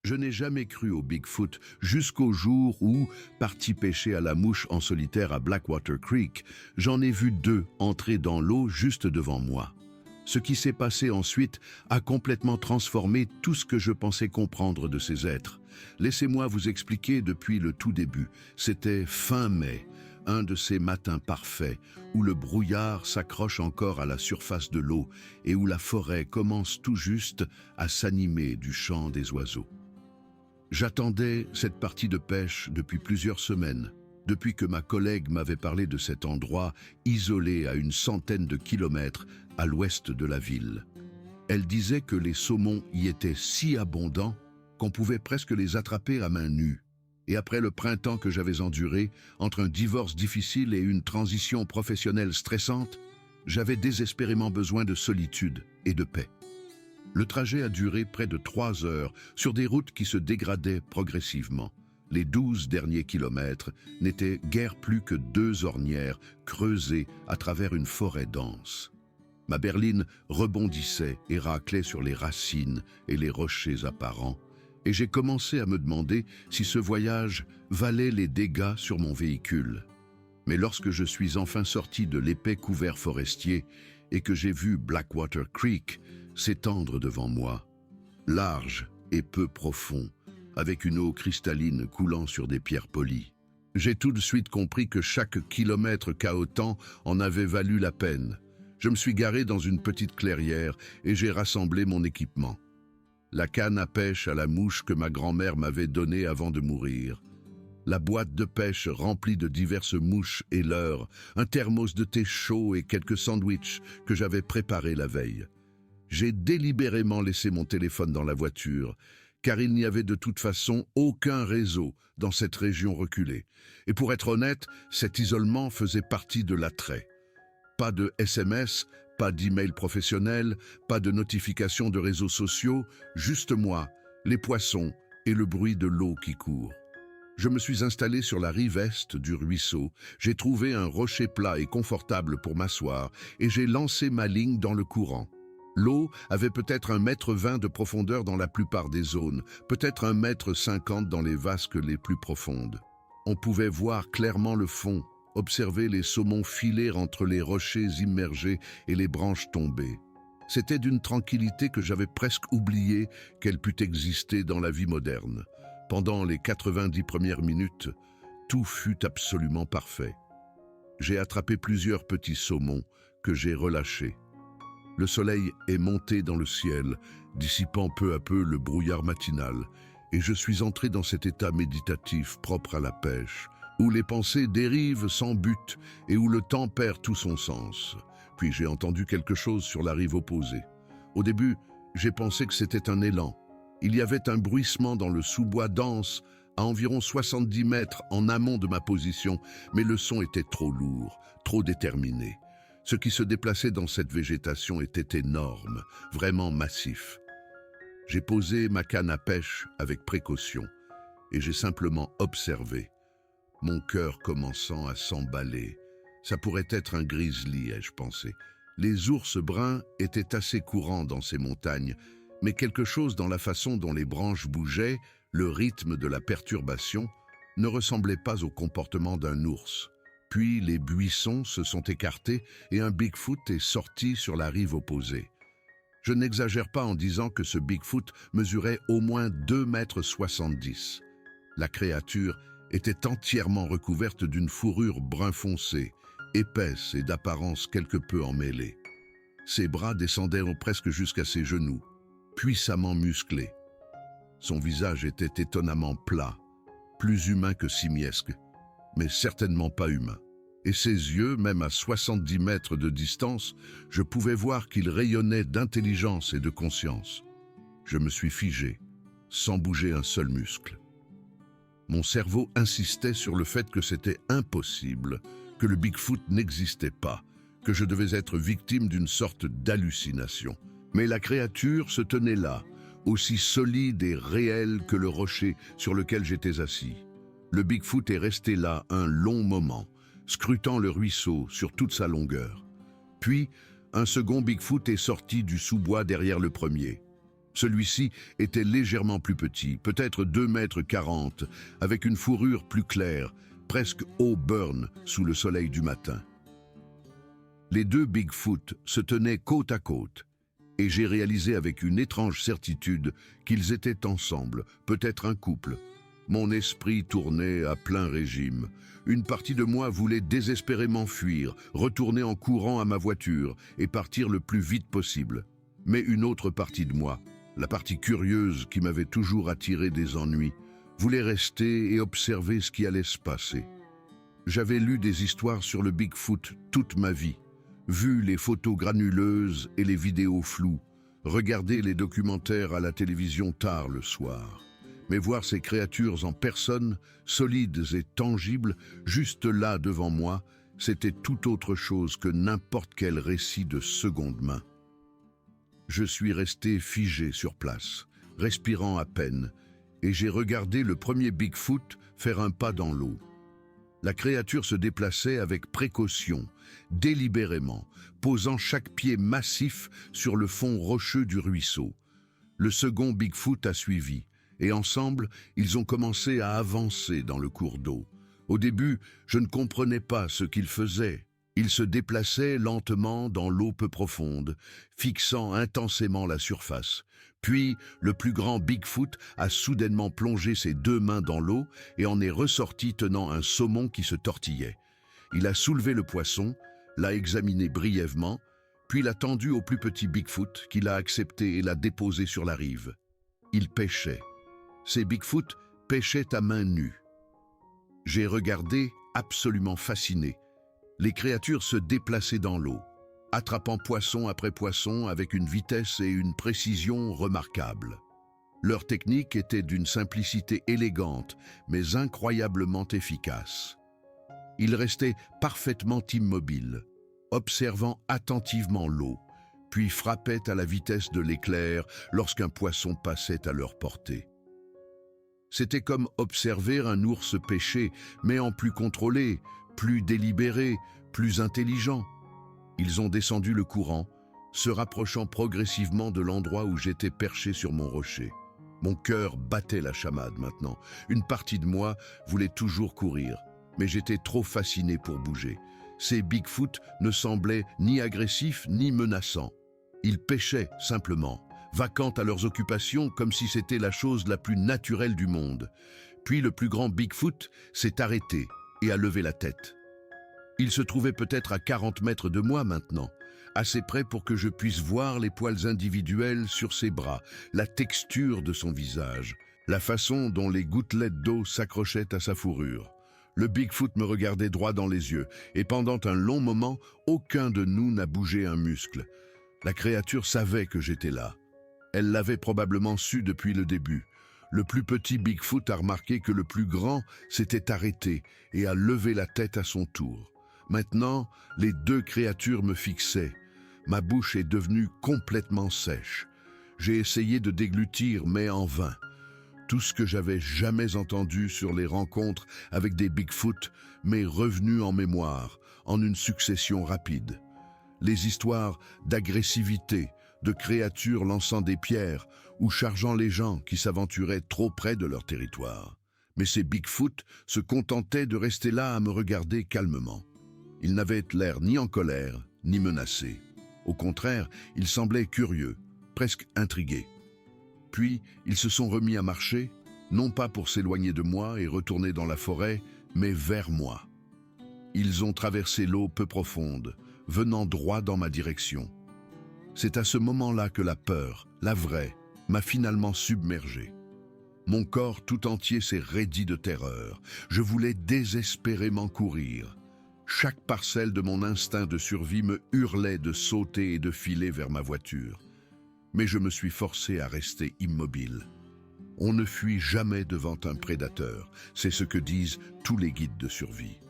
Je n'ai jamais cru au Bigfoot jusqu'au jour où, parti pêcher à la mouche en solitaire à Blackwater Creek, j'en ai vu deux entrer dans l'eau juste devant moi. Ce qui s'est passé ensuite a complètement transformé tout ce que je pensais comprendre de ces êtres. Laissez-moi vous expliquer depuis le tout début. C'était fin mai, un de ces matins parfaits, où le brouillard s'accroche encore à la surface de l'eau et où la forêt commence tout juste à s'animer du chant des oiseaux. J'attendais cette partie de pêche depuis plusieurs semaines, depuis que ma collègue m'avait parlé de cet endroit isolé à une centaine de kilomètres à l'ouest de la ville. Elle disait que les saumons y étaient si abondants qu'on pouvait presque les attraper à main nue. Et après le printemps que j'avais enduré, entre un divorce difficile et une transition professionnelle stressante, j'avais désespérément besoin de solitude et de paix. Le trajet a duré près de 3 heures sur des routes qui se dégradaient progressivement. Les 12 derniers kilomètres n'étaient guère plus que 2 ornières creusées à travers une forêt dense. Ma berline rebondissait et raclait sur les racines et les rochers apparents, et j'ai commencé à me demander si ce voyage valait les dégâts sur mon véhicule. Mais lorsque je suis enfin sorti de l'épais couvert forestier et que j'ai vu Blackwater Creek s'étendre devant moi, large et peu profond, avec une eau cristalline coulant sur des pierres polies, j'ai tout de suite compris que chaque kilomètre cahotant en avait valu la peine. Je me suis garé dans une petite clairière et j'ai rassemblé mon équipement. La canne à pêche à la mouche que ma grand-mère m'avait donnée avant de mourir, la boîte de pêche remplie de diverses mouches et leurres, un thermos de thé chaud et quelques sandwichs que j'avais préparés la veille. J'ai délibérément laissé mon téléphone dans la voiture, car il n'y avait de toute façon aucun réseau dans cette région reculée. Et pour être honnête, cet isolement faisait partie de l'attrait. Pas de SMS, pas d'email professionnel, pas de notifications de réseaux sociaux, juste moi, les poissons et le bruit de l'eau qui court. Je me suis installé sur la rive est du ruisseau, j'ai trouvé un rocher plat et confortable pour m'asseoir et j'ai lancé ma ligne dans le courant. L'eau avait peut-être 1,20 m de profondeur dans la plupart des zones, peut-être 1,50 m dans les vasques les plus profondes. On pouvait voir clairement le fond, observer les saumons filer entre les rochers immergés et les branches tombées. C'était d'une tranquillité que j'avais presque oublié qu'elle pût exister dans la vie moderne. Pendant les 90 premières minutes, tout fut absolument parfait. J'ai attrapé plusieurs petits saumons que j'ai relâchés. Le soleil est monté dans le ciel, dissipant peu à peu le brouillard matinal, et je suis entré dans cet état méditatif propre à la pêche, où les pensées dérivent sans but et où le temps perd tout son sens. Puis j'ai entendu quelque chose sur la rive opposée. Au début, j'ai pensé que c'était un élan. Il y avait un bruissement dans le sous-bois dense, à environ 70 mètres en amont de ma position, mais le son était trop lourd, trop déterminé. Ce qui se déplaçait dans cette végétation était énorme, vraiment massif. J'ai posé ma canne à pêche avec précaution et j'ai simplement observé, mon cœur commençant à s'emballer. Ça pourrait être un grizzly, ai-je pensé. Les ours bruns étaient assez courants dans ces montagnes, mais quelque chose dans la façon dont les branches bougeaient, le rythme de la perturbation, ne ressemblait pas au comportement d'un ours. Puis les buissons se sont écartés et un Bigfoot est sorti sur la rive opposée. Je n'exagère pas en disant que ce Bigfoot mesurait au moins 2,70 m. La créature était entièrement recouverte d'une fourrure brun foncé, épaisse et d'apparence quelque peu emmêlée. Ses bras descendaient presque jusqu'à ses genoux, puissamment musclés. Son visage était étonnamment plat, plus humain que simiesque, mais certainement pas humain. Et ses yeux, même à 70 mètres de distance, je pouvais voir qu'ils rayonnaient d'intelligence et de conscience. Je me suis figé, sans bouger un seul muscle. Mon cerveau insistait sur le fait que c'était impossible, que le Bigfoot n'existait pas, que je devais être victime d'une sorte d'hallucination. Mais la créature se tenait là, aussi solide et réelle que le rocher sur lequel j'étais assis. Le Bigfoot est resté là un long moment, scrutant le ruisseau sur toute sa longueur. Puis, un second Bigfoot est sorti du sous-bois derrière le premier. Celui-ci était légèrement plus petit, peut-être 2,40 m, avec une fourrure plus claire, presque auburn sous le soleil du matin. Les deux Bigfoot se tenaient côte à côte, et j'ai réalisé avec une étrange certitude qu'ils étaient ensemble, peut-être un couple. Mon esprit tournait à plein régime. Une partie de moi voulait désespérément fuir, retourner en courant à ma voiture et partir le plus vite possible. Mais une autre partie de moi, la partie curieuse qui m'avait toujours attiré des ennuis, voulait rester et observer ce qui allait se passer. J'avais lu des histoires sur le Bigfoot toute ma vie, vu les photos granuleuses et les vidéos floues, regardé les documentaires à la télévision tard le soir. Mais voir ces créatures en personne, solides et tangibles, juste là devant moi, c'était tout autre chose que n'importe quel récit de seconde main. Je suis resté figé sur place, respirant à peine, et j'ai regardé le premier Bigfoot faire un pas dans l'eau. La créature se déplaçait avec précaution, délibérément, posant chaque pied massif sur le fond rocheux du ruisseau. Le second Bigfoot a suivi, et ensemble, ils ont commencé à avancer dans le cours d'eau. Au début, je ne comprenais pas ce qu'ils faisaient. Ils se déplaçaient lentement dans l'eau peu profonde, fixant intensément la surface. Puis, le plus grand Bigfoot a soudainement plongé ses deux mains dans l'eau et en est ressorti tenant un saumon qui se tortillait. Il a soulevé le poisson, l'a examiné brièvement, puis l'a tendu au plus petit Bigfoot qui l'a accepté et l'a déposé sur la rive. Il pêchait. Ces Bigfoot pêchaient à main nue. J'ai regardé, absolument fasciné. Les créatures se déplaçaient dans l'eau, attrapant poisson après poisson avec une vitesse et une précision remarquables. Leur technique était d'une simplicité élégante, mais incroyablement efficace. Ils restaient parfaitement immobiles, observant attentivement l'eau, puis frappaient à la vitesse de l'éclair lorsqu'un poisson passait à leur portée. C'était comme observer un ours pêcher, mais en plus contrôlé, plus délibéré, plus intelligent. Ils ont descendu le courant, se rapprochant progressivement de l'endroit où j'étais perché sur mon rocher. Mon cœur battait la chamade maintenant. Une partie de moi voulait toujours courir, mais j'étais trop fasciné pour bouger. Ces Bigfoot ne semblaient ni agressifs ni menaçants. Ils pêchaient simplement, vaquant à leurs occupations comme si c'était la chose la plus naturelle du monde. Puis le plus grand Bigfoot s'est arrêté et a levé la tête. Il se trouvait peut-être à 40 mètres de moi maintenant, assez près pour que je puisse voir les poils individuels sur ses bras, la texture de son visage, la façon dont les gouttelettes d'eau s'accrochaient à sa fourrure. Le Bigfoot me regardait droit dans les yeux, et pendant un long moment, aucun de nous n'a bougé un muscle. La créature savait que j'étais là. Elle l'avait probablement su depuis le début. Le plus petit Bigfoot a remarqué que le plus grand s'était arrêté et a levé la tête à son tour. Maintenant, les deux créatures me fixaient. Ma bouche est devenue complètement sèche. J'ai essayé de déglutir, mais en vain. Tout ce que j'avais jamais entendu sur les rencontres avec des Bigfoot m'est revenu en mémoire, en une succession rapide. Les histoires d'agressivité, de créatures lançant des pierres ou chargeant les gens qui s'aventuraient trop près de leur territoire. Mais ces Bigfoot se contentaient de rester là à me regarder calmement. Ils n'avaient l'air ni en colère, ni menacés. Au contraire, ils semblaient curieux, presque intrigués. Puis, ils se sont remis à marcher, non pas pour s'éloigner de moi et retourner dans la forêt, mais vers moi. Ils ont traversé l'eau peu profonde, venant droit dans ma direction. C'est à ce moment-là que la peur, la vraie, m'a finalement submergé. Mon corps tout entier s'est raidi de terreur. Je voulais désespérément courir. Chaque parcelle de mon instinct de survie me hurlait de sauter et de filer vers ma voiture. Mais je me suis forcé à rester immobile. On ne fuit jamais devant un prédateur, c'est ce que disent tous les guides de survie.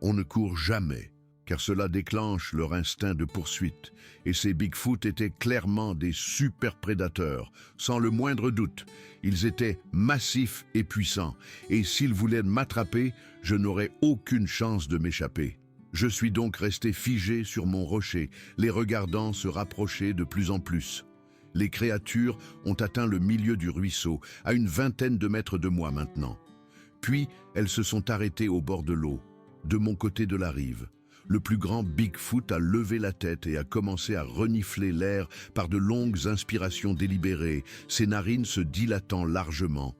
On ne court jamais, car cela déclenche leur instinct de poursuite, et ces Bigfoot étaient clairement des super prédateurs, sans le moindre doute. Ils étaient massifs et puissants, et s'ils voulaient m'attraper, je n'aurais aucune chance de m'échapper. Je suis donc resté figé sur mon rocher, les regardant se rapprocher de plus en plus. Les créatures ont atteint le milieu du ruisseau, à une vingtaine de mètres de moi maintenant. Puis, elles se sont arrêtées au bord de l'eau, de mon côté de la rive. Le plus grand Bigfoot a levé la tête et a commencé à renifler l'air par de longues inspirations délibérées, ses narines se dilatant largement.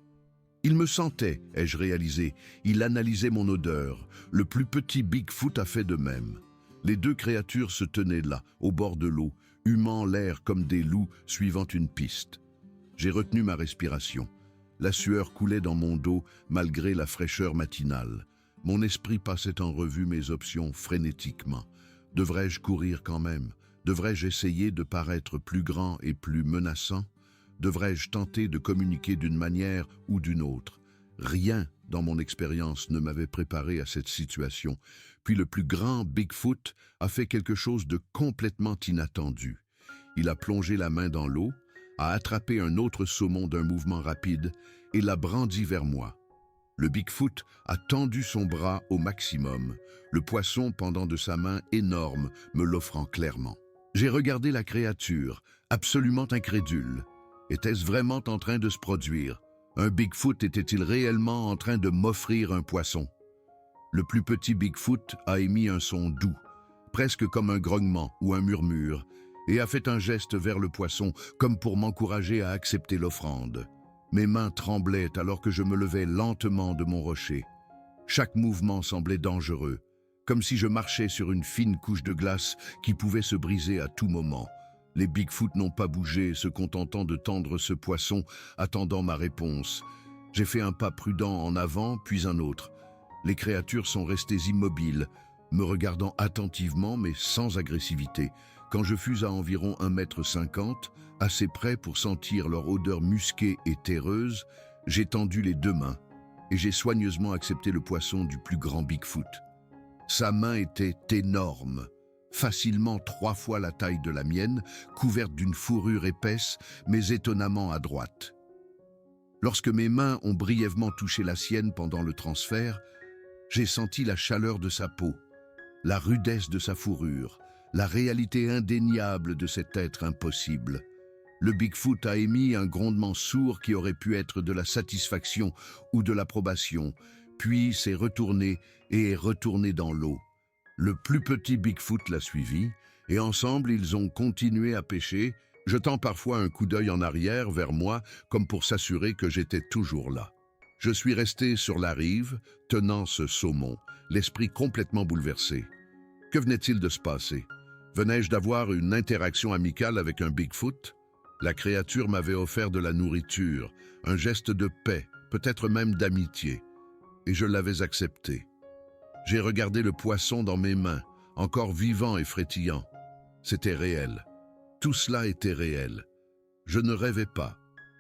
Il me sentait, ai-je réalisé, il analysait mon odeur. Le plus petit Bigfoot a fait de même. Les deux créatures se tenaient là, au bord de l'eau, humant l'air comme des loups suivant une piste. J'ai retenu ma respiration. La sueur coulait dans mon dos malgré la fraîcheur matinale. Mon esprit passait en revue mes options frénétiquement. Devrais-je courir quand même? Devrais-je essayer de paraître plus grand et plus menaçant? Devrais-je tenter de communiquer d'une manière ou d'une autre? Rien dans mon expérience ne m'avait préparé à cette situation. Puis le plus grand Bigfoot a fait quelque chose de complètement inattendu. Il a plongé la main dans l'eau, a attrapé un autre saumon d'un mouvement rapide et l'a brandi vers moi. Le Bigfoot a tendu son bras au maximum, le poisson pendant de sa main énorme, me l'offrant clairement. J'ai regardé la créature, absolument incrédule. Était-ce vraiment en train de se produire? Un Bigfoot était-il réellement en train de m'offrir un poisson? Le plus petit Bigfoot a émis un son doux, presque comme un grognement ou un murmure, et a fait un geste vers le poisson, comme pour m'encourager à accepter l'offrande. Mes mains tremblaient alors que je me levais lentement de mon rocher. Chaque mouvement semblait dangereux, comme si je marchais sur une fine couche de glace qui pouvait se briser à tout moment. Les Bigfoot n'ont pas bougé, se contentant de tendre ce poisson, attendant ma réponse. J'ai fait un pas prudent en avant, puis un autre. Les créatures sont restées immobiles, me regardant attentivement mais sans agressivité. Quand je fus à environ 1,50 m, assez près pour sentir leur odeur musquée et terreuse, j'ai tendu les deux mains et j'ai soigneusement accepté le poisson du plus grand Bigfoot. Sa main était énorme, facilement 3 fois la taille de la mienne, couverte d'une fourrure épaisse, mais étonnamment à droite. Lorsque mes mains ont brièvement touché la sienne pendant le transfert, j'ai senti la chaleur de sa peau, la rudesse de sa fourrure, la réalité indéniable de cet être impossible. Le Bigfoot a émis un grondement sourd qui aurait pu être de la satisfaction ou de l'approbation, puis s'est retourné et est retourné dans l'eau. Le plus petit Bigfoot l'a suivi, et ensemble ils ont continué à pêcher, jetant parfois un coup d'œil en arrière vers moi comme pour s'assurer que j'étais toujours là. Je suis resté sur la rive, tenant ce saumon, l'esprit complètement bouleversé. Que venait-il de se passer? Venais-je d'avoir une interaction amicale avec un Bigfoot? La créature m'avait offert de la nourriture, un geste de paix, peut-être même d'amitié, et je l'avais accepté. J'ai regardé le poisson dans mes mains, encore vivant et frétillant. C'était réel. Tout cela était réel. Je ne rêvais pas.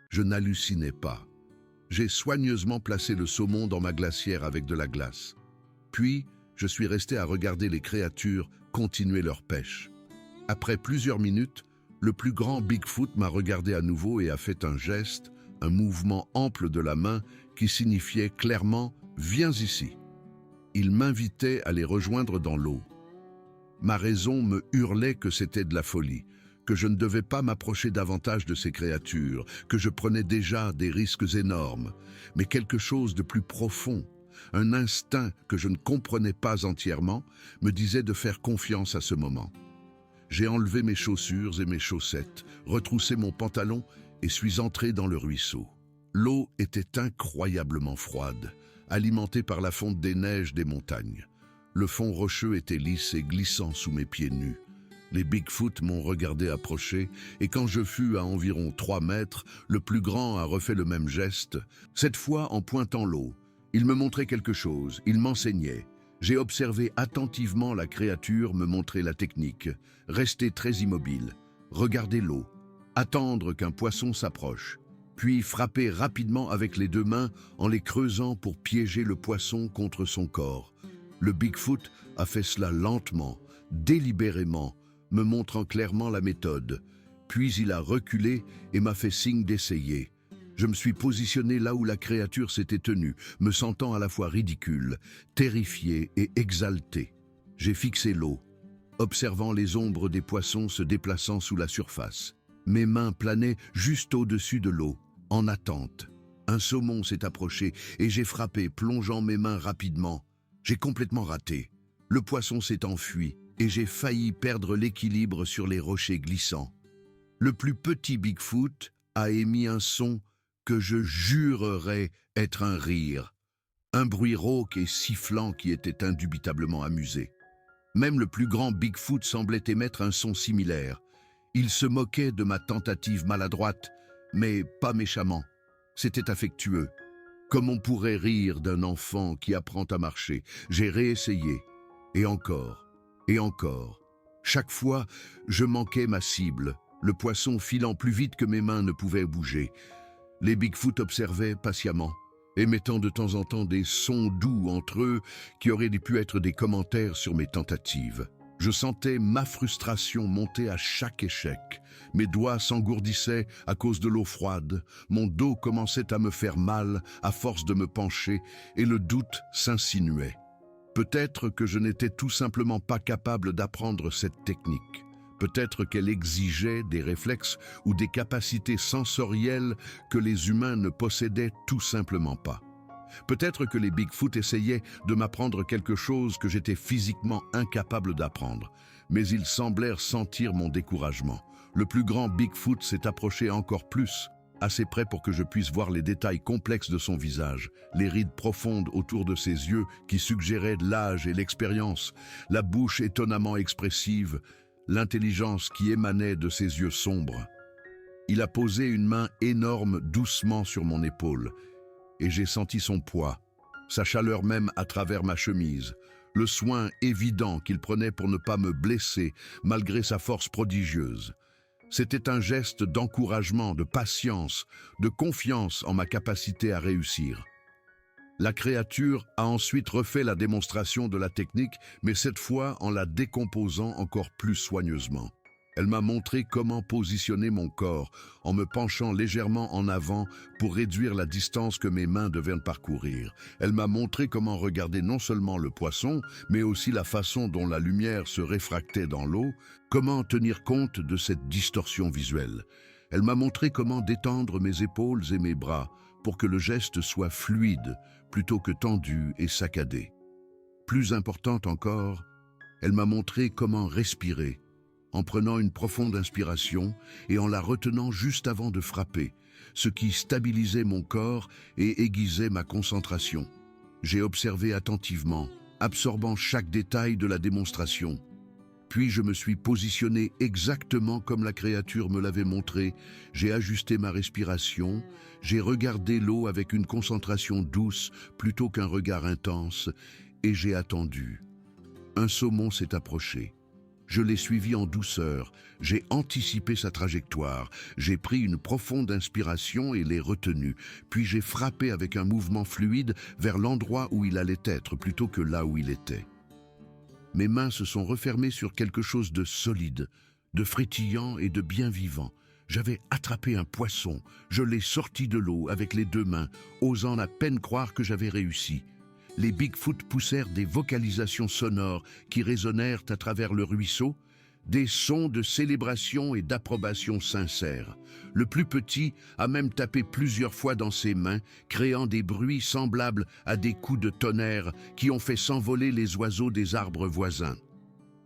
Je n'hallucinais pas. J'ai soigneusement placé le saumon dans ma glacière avec de la glace. Puis, je suis resté à regarder les créatures continuer leur pêche. Après plusieurs minutes, le plus grand Bigfoot m'a regardé à nouveau et a fait un geste, un mouvement ample de la main qui signifiait clairement « Viens ici ». Il m'invitait à les rejoindre dans l'eau. Ma raison me hurlait que c'était de la folie, que je ne devais pas m'approcher davantage de ces créatures, que je prenais déjà des risques énormes, mais quelque chose de plus profond, un instinct que je ne comprenais pas entièrement, me disait de faire confiance à ce moment. J'ai enlevé mes chaussures et mes chaussettes, retroussé mon pantalon et suis entré dans le ruisseau. L'eau était incroyablement froide, alimentée par la fonte des neiges des montagnes. Le fond rocheux était lisse et glissant sous mes pieds nus. Les Bigfoot m'ont regardé approcher et quand je fus à environ 3 mètres, le plus grand a refait le même geste, cette fois en pointant l'eau. Il me montrait quelque chose, il m'enseignait. J'ai observé attentivement la créature me montrer la technique, rester très immobile, regarder l'eau, attendre qu'un poisson s'approche, puis frapper rapidement avec les 2 mains en les creusant pour piéger le poisson contre son corps. Le Bigfoot a fait cela lentement, délibérément, me montrant clairement la méthode. Puis il a reculé et m'a fait signe d'essayer. Je me suis positionné là où la créature s'était tenue, me sentant à la fois ridicule, terrifié et exalté. J'ai fixé l'eau, observant les ombres des poissons se déplaçant sous la surface. Mes mains planaient juste au-dessus de l'eau, en attente. Un saumon s'est approché et j'ai frappé, plongeant mes mains rapidement. J'ai complètement raté. Le poisson s'est enfui et j'ai failli perdre l'équilibre sur les rochers glissants. Le plus petit Bigfoot a émis un son que je jurerais être un rire. Un bruit rauque et sifflant qui était indubitablement amusé. Même le plus grand Bigfoot semblait émettre un son similaire. Il se moquait de ma tentative maladroite, mais pas méchamment. C'était affectueux. Comme on pourrait rire d'un enfant qui apprend à marcher. J'ai réessayé. Et encore. Et encore. Chaque fois, je manquais ma cible, le poisson filant plus vite que mes mains ne pouvaient bouger. Les Bigfoot observaient patiemment, émettant de temps en temps des sons doux entre eux qui auraient pu être des commentaires sur mes tentatives. Je sentais ma frustration monter à chaque échec. Mes doigts s'engourdissaient à cause de l'eau froide, mon dos commençait à me faire mal à force de me pencher et le doute s'insinuait. Peut-être que je n'étais tout simplement pas capable d'apprendre cette technique. Peut-être qu'elle exigeait des réflexes ou des capacités sensorielles que les humains ne possédaient tout simplement pas. Peut-être que les Bigfoot essayaient de m'apprendre quelque chose que j'étais physiquement incapable d'apprendre, mais ils semblèrent sentir mon découragement. Le plus grand Bigfoot s'est approché encore plus, assez près pour que je puisse voir les détails complexes de son visage, les rides profondes autour de ses yeux qui suggéraient l'âge et l'expérience, la bouche étonnamment expressive, l'intelligence qui émanait de ses yeux sombres. Il a posé une main énorme doucement sur mon épaule, et j'ai senti son poids, sa chaleur même à travers ma chemise, le soin évident qu'il prenait pour ne pas me blesser malgré sa force prodigieuse. C'était un geste d'encouragement, de patience, de confiance en ma capacité à réussir. La créature a ensuite refait la démonstration de la technique, mais cette fois en la décomposant encore plus soigneusement. Elle m'a montré comment positionner mon corps en me penchant légèrement en avant pour réduire la distance que mes mains devaient parcourir. Elle m'a montré comment regarder non seulement le poisson, mais aussi la façon dont la lumière se réfractait dans l'eau, comment tenir compte de cette distorsion visuelle. Elle m'a montré comment détendre mes épaules et mes bras pour que le geste soit fluide plutôt que tendu et saccadé. Plus importante encore, elle m'a montré comment respirer, en prenant une profonde inspiration et en la retenant juste avant de frapper, ce qui stabilisait mon corps et aiguisait ma concentration. J'ai observé attentivement, absorbant chaque détail de la démonstration. Puis je me suis positionné exactement comme la créature me l'avait montré. J'ai ajusté ma respiration, j'ai regardé l'eau avec une concentration douce plutôt qu'un regard intense, et j'ai attendu. Un saumon s'est approché. Je l'ai suivi en douceur, j'ai anticipé sa trajectoire, j'ai pris une profonde inspiration et l'ai retenue, puis j'ai frappé avec un mouvement fluide vers l'endroit où il allait être plutôt que là où il était. Mes mains se sont refermées sur quelque chose de solide, de frétillant et de bien vivant. J'avais attrapé un poisson, je l'ai sorti de l'eau avec les deux mains, osant à peine croire que j'avais réussi. Les Bigfoot poussèrent des vocalisations sonores qui résonnèrent à travers le ruisseau, des sons de célébration et d'approbation sincère. Le plus petit a même tapé plusieurs fois dans ses mains, créant des bruits semblables à des coups de tonnerre qui ont fait s'envoler les oiseaux des arbres voisins.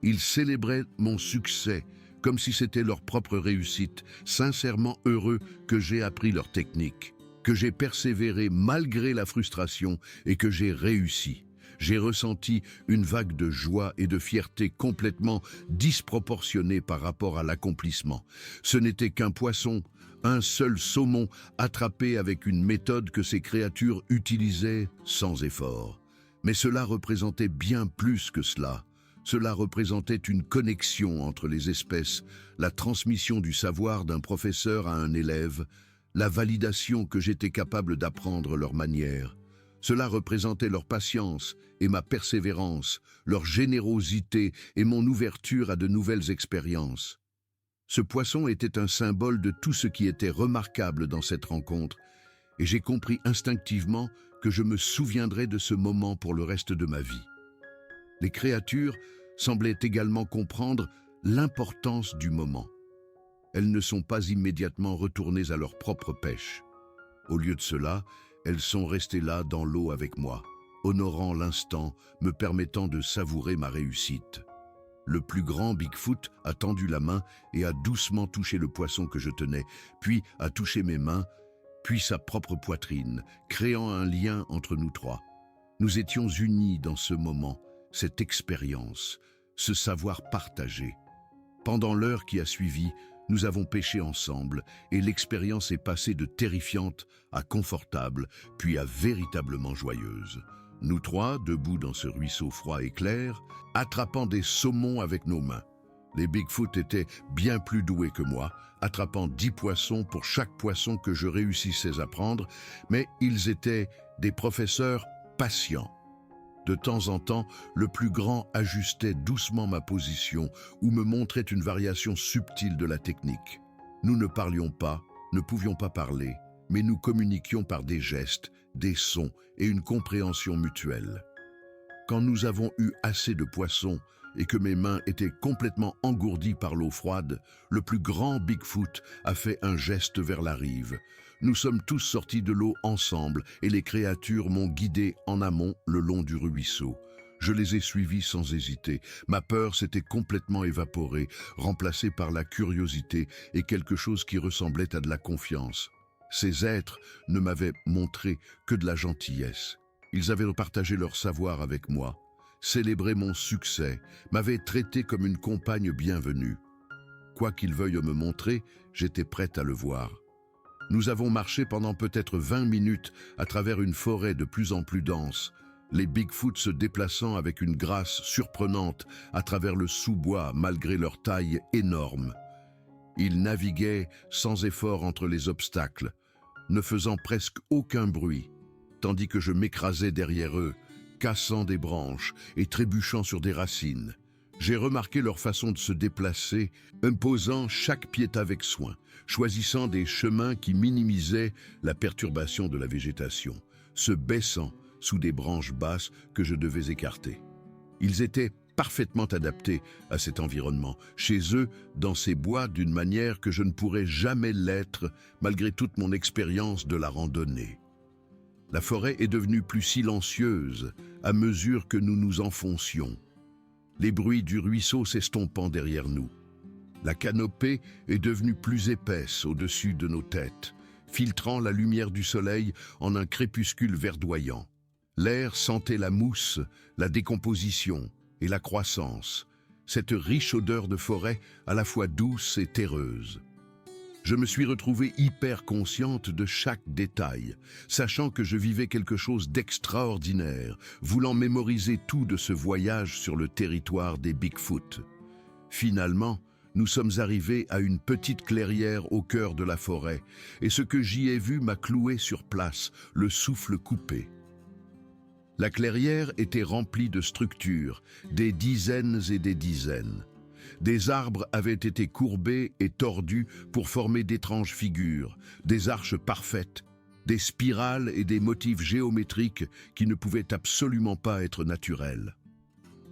Ils célébraient mon succès, comme si c'était leur propre réussite, sincèrement heureux que j'ai appris leur technique, que j'ai persévéré malgré la frustration et que j'ai réussi. J'ai ressenti une vague de joie et de fierté complètement disproportionnée par rapport à l'accomplissement. Ce n'était qu'un poisson, un seul saumon attrapé avec une méthode que ces créatures utilisaient sans effort. Mais cela représentait bien plus que cela. Cela représentait une connexion entre les espèces, la transmission du savoir d'un professeur à un élève, la validation que j'étais capable d'apprendre leur manière. Cela représentait leur patience et ma persévérance, leur générosité et mon ouverture à de nouvelles expériences. Ce poisson était un symbole de tout ce qui était remarquable dans cette rencontre, et j'ai compris instinctivement que je me souviendrais de ce moment pour le reste de ma vie. Les créatures semblaient également comprendre l'importance du moment. elles ne sont pas immédiatement retournées à leur propre pêche. Au lieu de cela, elles sont restées là dans l'eau avec moi, honorant l'instant, me permettant de savourer ma réussite. Le plus grand Bigfoot a tendu la main et a doucement touché le poisson que je tenais, puis a touché mes mains, puis sa propre poitrine, créant un lien entre nous trois. Nous étions unis dans ce moment, cette expérience, ce savoir partagé. Pendant l'heure qui a suivi, nous avons pêché ensemble et l'expérience est passée de terrifiante à confortable, puis à véritablement joyeuse. Nous trois, debout dans ce ruisseau froid et clair, attrapant des saumons avec nos mains. Les Bigfoot étaient bien plus doués que moi, attrapant 10 poissons pour chaque poisson que je réussissais à prendre, mais ils étaient des professeurs patients. De temps en temps, le plus grand ajustait doucement ma position ou me montrait une variation subtile de la technique. Nous ne parlions pas, ne pouvions pas parler, mais nous communiquions par des gestes, des sons et une compréhension mutuelle. Quand nous avons eu assez de poissons et que mes mains étaient complètement engourdies par l'eau froide, le plus grand Bigfoot a fait un geste vers la rive. Nous sommes tous sortis de l'eau ensemble et les créatures m'ont guidé en amont le long du ruisseau. Je les ai suivis sans hésiter. Ma peur s'était complètement évaporée, remplacée par la curiosité et quelque chose qui ressemblait à de la confiance. Ces êtres ne m'avaient montré que de la gentillesse. Ils avaient partagé leur savoir avec moi, célébré mon succès, m'avaient traité comme une compagne bienvenue. Quoi qu'ils veuillent me montrer, j'étais prête à le voir. Nous avons marché pendant peut-être 20 minutes à travers une forêt de plus en plus dense, les Bigfoot se déplaçant avec une grâce surprenante à travers le sous-bois malgré leur taille énorme. Ils naviguaient sans effort entre les obstacles, ne faisant presque aucun bruit, tandis que je m'écrasais derrière eux, cassant des branches et trébuchant sur des racines. J'ai remarqué leur façon de se déplacer, imposant chaque pied avec soin, choisissant des chemins qui minimisaient la perturbation de la végétation, se baissant sous des branches basses que je devais écarter. Ils étaient parfaitement adaptés à cet environnement, chez eux, dans ces bois, d'une manière que je ne pourrais jamais l'être, malgré toute mon expérience de la randonnée. La forêt est devenue plus silencieuse à mesure que nous nous enfoncions, les bruits du ruisseau s'estompant derrière nous. La canopée est devenue plus épaisse au-dessus de nos têtes, filtrant la lumière du soleil en un crépuscule verdoyant. L'air sentait la mousse, la décomposition et la croissance, cette riche odeur de forêt à la fois douce et terreuse. Je me suis retrouvée hyper consciente de chaque détail, sachant que je vivais quelque chose d'extraordinaire, voulant mémoriser tout de ce voyage sur le territoire des Bigfoot. Finalement, nous sommes arrivés à une petite clairière au cœur de la forêt, et ce que j'y ai vu m'a cloué sur place, le souffle coupé. La clairière était remplie de structures, des dizaines et des dizaines. Des arbres avaient été courbés et tordus pour former d'étranges figures, des arches parfaites, des spirales et des motifs géométriques qui ne pouvaient absolument pas être naturels.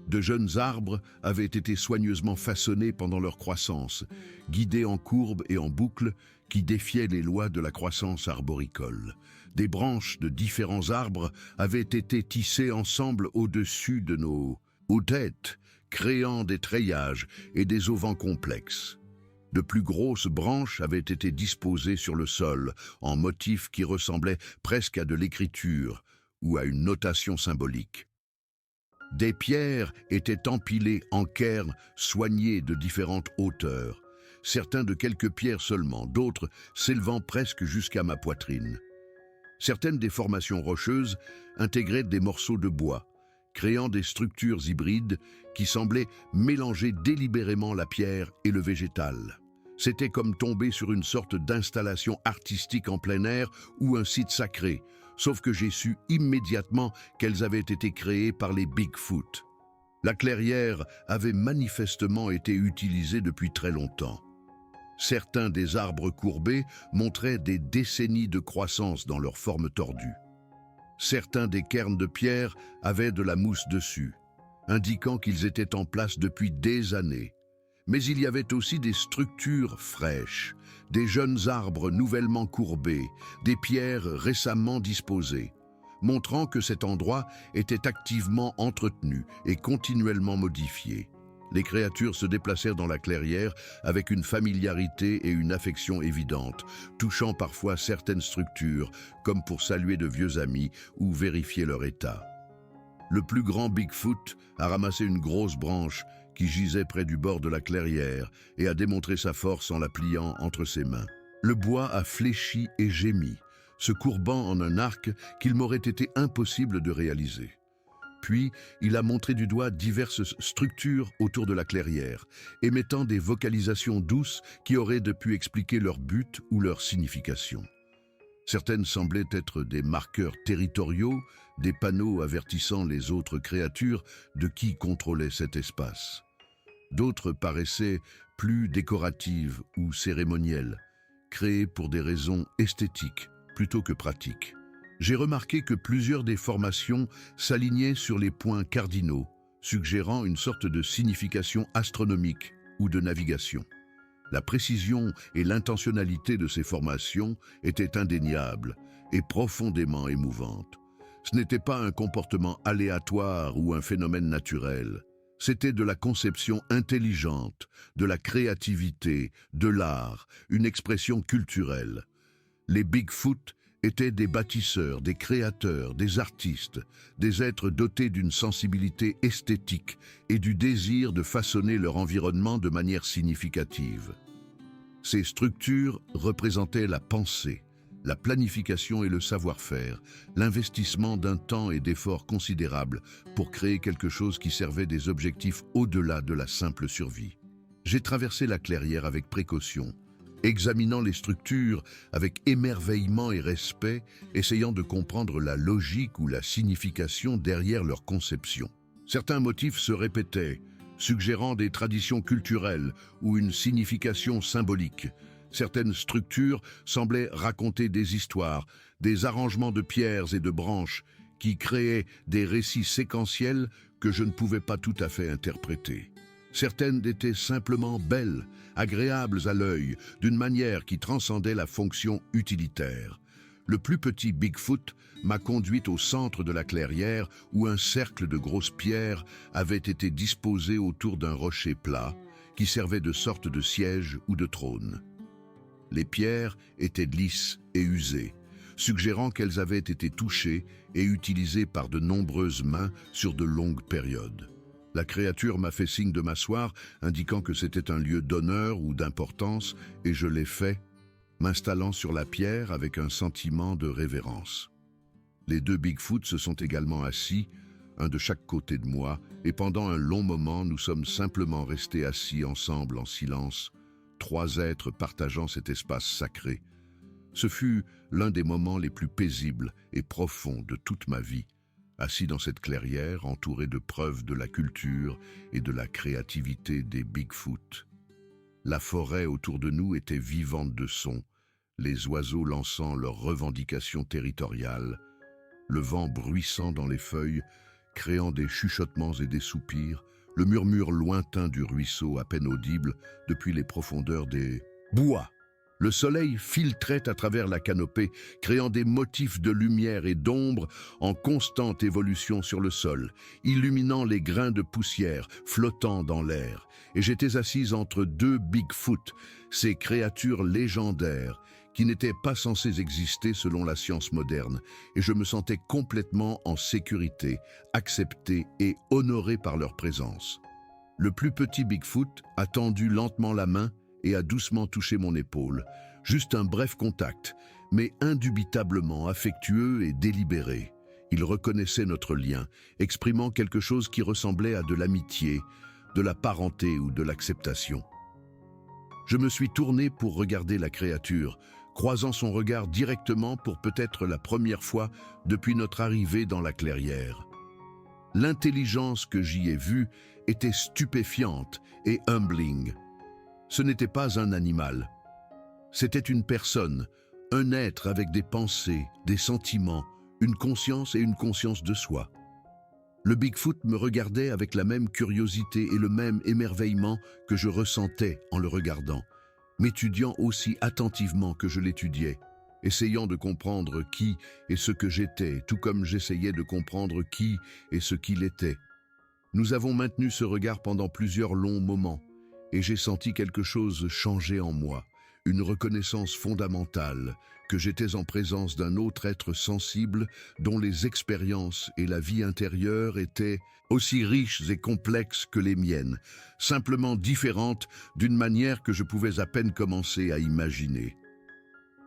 De jeunes arbres avaient été soigneusement façonnés pendant leur croissance, guidés en courbes et en boucles qui défiaient les lois de la croissance arboricole. Des branches de différents arbres avaient été tissées ensemble au-dessus de nos têtes, créant des treillages et des auvents complexes. De plus grosses branches avaient été disposées sur le sol, en motifs qui ressemblaient presque à de l'écriture ou à une notation symbolique. Des pierres étaient empilées en cairns soignés de différentes hauteurs, certains de quelques pierres seulement, d'autres s'élevant presque jusqu'à ma poitrine. Certaines des formations rocheuses intégraient des morceaux de bois, créant des structures hybrides qui semblaient mélanger délibérément la pierre et le végétal. C'était comme tomber sur une sorte d'installation artistique en plein air ou un site sacré, sauf que j'ai su immédiatement qu'elles avaient été créées par les Bigfoot. La clairière avait manifestement été utilisée depuis très longtemps. Certains des arbres courbés montraient des décennies de croissance dans leur forme tordue. Certains des cairns de pierre avaient de la mousse dessus, indiquant qu'ils étaient en place depuis des années. Mais il y avait aussi des structures fraîches, des jeunes arbres nouvellement courbés, des pierres récemment disposées, montrant que cet endroit était activement entretenu et continuellement modifié. Les créatures se déplacèrent dans la clairière avec une familiarité et une affection évidentes, touchant parfois certaines structures, comme pour saluer de vieux amis ou vérifier leur état. Le plus grand Bigfoot a ramassé une grosse branche qui gisait près du bord de la clairière et a démontré sa force en la pliant entre ses mains. Le bois a fléchi et gémi, se courbant en un arc qu'il m'aurait été impossible de réaliser. Puis, il a montré du doigt diverses structures autour de la clairière, émettant des vocalisations douces qui auraient pu expliquer leur but ou leur signification. Certaines semblaient être des marqueurs territoriaux, des panneaux avertissant les autres créatures de qui contrôlait cet espace. D'autres paraissaient plus décoratives ou cérémonielles, créées pour des raisons esthétiques plutôt que pratiques. J'ai remarqué que plusieurs des formations s'alignaient sur les points cardinaux, suggérant une sorte de signification astronomique ou de navigation. La précision et l'intentionnalité de ces formations étaient indéniables et profondément émouvantes. Ce n'était pas un comportement aléatoire ou un phénomène naturel. C'était de la conception intelligente, de la créativité, de l'art, une expression culturelle. Les Bigfoot étaient des bâtisseurs, des créateurs, des artistes, des êtres dotés d'une sensibilité esthétique et du désir de façonner leur environnement de manière significative. Ces structures représentaient la pensée, la planification et le savoir-faire, l'investissement d'un temps et d'efforts considérables pour créer quelque chose qui servait des objectifs au-delà de la simple survie. J'ai traversé la clairière avec précaution, examinant les structures avec émerveillement et respect, essayant de comprendre la logique ou la signification derrière leur conception. Certains motifs se répétaient, suggérant des traditions culturelles ou une signification symbolique. Certaines structures semblaient raconter des histoires, des arrangements de pierres et de branches qui créaient des récits séquentiels que je ne pouvais pas tout à fait interpréter. Certaines étaient simplement belles, agréables à l'œil, d'une manière qui transcendait la fonction utilitaire. Le plus petit Bigfoot m'a conduite au centre de la clairière où un cercle de grosses pierres avait été disposé autour d'un rocher plat qui servait de sorte de siège ou de trône. Les pierres étaient lisses et usées, suggérant qu'elles avaient été touchées et utilisées par de nombreuses mains sur de longues périodes. La créature m'a fait signe de m'asseoir, indiquant que c'était un lieu d'honneur ou d'importance, et je l'ai fait, m'installant sur la pierre avec un sentiment de révérence. Les deux Bigfoot se sont également assis, un de chaque côté de moi, et pendant un long moment, nous sommes simplement restés assis ensemble en silence, trois êtres partageant cet espace sacré. Ce fut l'un des moments les plus paisibles et profonds de toute ma vie, assis dans cette clairière, entouré de preuves de la culture et de la créativité des Bigfoot. La forêt autour de nous était vivante de sons, les oiseaux lançant leurs revendications territoriales, le vent bruissant dans les feuilles, créant des chuchotements et des soupirs, le murmure lointain du ruisseau à peine audible depuis les profondeurs des bois. Le soleil filtrait à travers la canopée, créant des motifs de lumière et d'ombre en constante évolution sur le sol, illuminant les grains de poussière flottant dans l'air. Et j'étais assise entre deux Bigfoot, ces créatures légendaires qui n'étaient pas censées exister selon la science moderne, et je me sentais complètement en sécurité, accepté et honoré par leur présence. Le plus petit Bigfoot a tendu lentement la main et a doucement touché mon épaule. Juste un bref contact, mais indubitablement affectueux et délibéré. Il reconnaissait notre lien, exprimant quelque chose qui ressemblait à de l'amitié, de la parenté ou de l'acceptation. Je me suis tourné pour regarder la créature, croisant son regard directement pour peut-être la première fois depuis notre arrivée dans la clairière. L'intelligence que j'y ai vue était stupéfiante et humbling. Ce n'était pas un animal. C'était une personne, un être avec des pensées, des sentiments, une conscience et une conscience de soi. Le Bigfoot me regardait avec la même curiosité et le même émerveillement que je ressentais en le regardant, m'étudiant aussi attentivement que je l'étudiais, essayant de comprendre qui et ce que j'étais, tout comme j'essayais de comprendre qui et ce qu'il était. Nous avons maintenu ce regard pendant plusieurs longs moments, et j'ai senti quelque chose changer en moi, une reconnaissance fondamentale, que j'étais en présence d'un autre être sensible dont les expériences et la vie intérieure étaient aussi riches et complexes que les miennes, simplement différentes d'une manière que je pouvais à peine commencer à imaginer.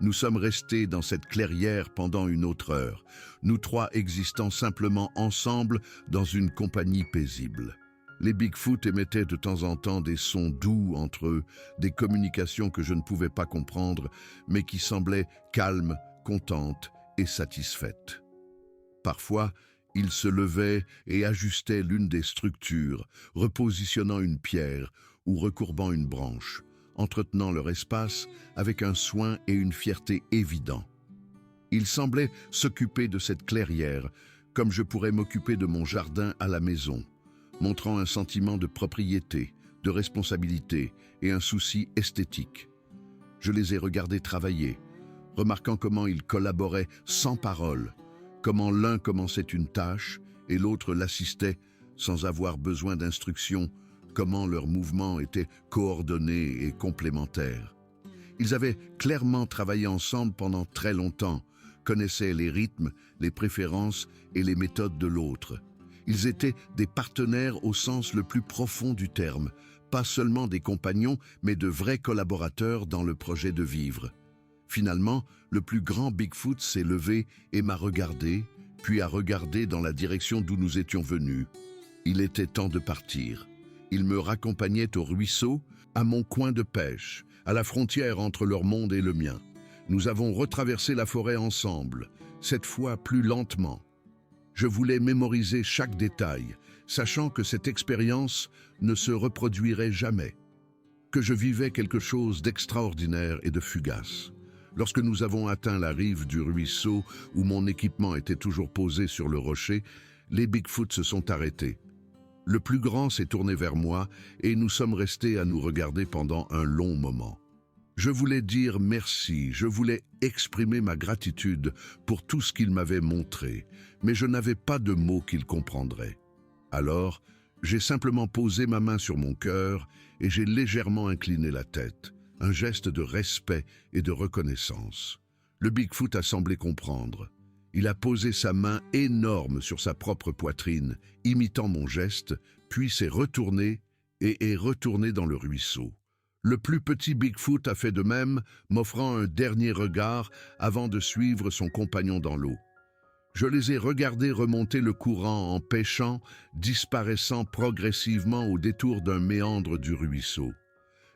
Nous sommes restés dans cette clairière pendant une autre heure, nous trois existant simplement ensemble dans une compagnie paisible. Les Bigfoot émettaient de temps en temps des sons doux entre eux, des communications que je ne pouvais pas comprendre, mais qui semblaient calmes, contentes et satisfaites. Parfois, ils se levaient et ajustaient l'une des structures, repositionnant une pierre ou recourbant une branche, entretenant leur espace avec un soin et une fierté évidents. Ils semblaient s'occuper de cette clairière, comme je pourrais m'occuper de mon jardin à la maison, montrant un sentiment de propriété, de responsabilité et un souci esthétique. Je les ai regardés travailler, remarquant comment ils collaboraient sans parole, comment l'un commençait une tâche et l'autre l'assistait sans avoir besoin d'instructions, comment leurs mouvements étaient coordonnés et complémentaires. Ils avaient clairement travaillé ensemble pendant très longtemps, connaissaient les rythmes, les préférences et les méthodes de l'autre. Ils étaient des partenaires au sens le plus profond du terme, pas seulement des compagnons, mais de vrais collaborateurs dans le projet de vivre. Finalement, le plus grand Bigfoot s'est levé et m'a regardé, puis a regardé dans la direction d'où nous étions venus. Il était temps de partir. Il me raccompagnait au ruisseau, à mon coin de pêche, à la frontière entre leur monde et le mien. Nous avons retraversé la forêt ensemble, cette fois plus lentement. Je voulais mémoriser chaque détail, sachant que cette expérience ne se reproduirait jamais, que je vivais quelque chose d'extraordinaire et de fugace. Lorsque nous avons atteint la rive du ruisseau, où mon équipement était toujours posé sur le rocher, les Bigfoot se sont arrêtés. Le plus grand s'est tourné vers moi et nous sommes restés à nous regarder pendant un long moment. Je voulais dire merci, je voulais exprimer ma gratitude pour tout ce qu'il m'avait montré, mais je n'avais pas de mots qu'il comprendrait. Alors, j'ai simplement posé ma main sur mon cœur et j'ai légèrement incliné la tête, un geste de respect et de reconnaissance. Le Bigfoot a semblé comprendre. Il a posé sa main énorme sur sa propre poitrine, imitant mon geste, puis s'est retourné et est retourné dans le ruisseau. Le plus petit Bigfoot a fait de même, m'offrant un dernier regard avant de suivre son compagnon dans l'eau. Je les ai regardés remonter le courant en pêchant, disparaissant progressivement au détour d'un méandre du ruisseau.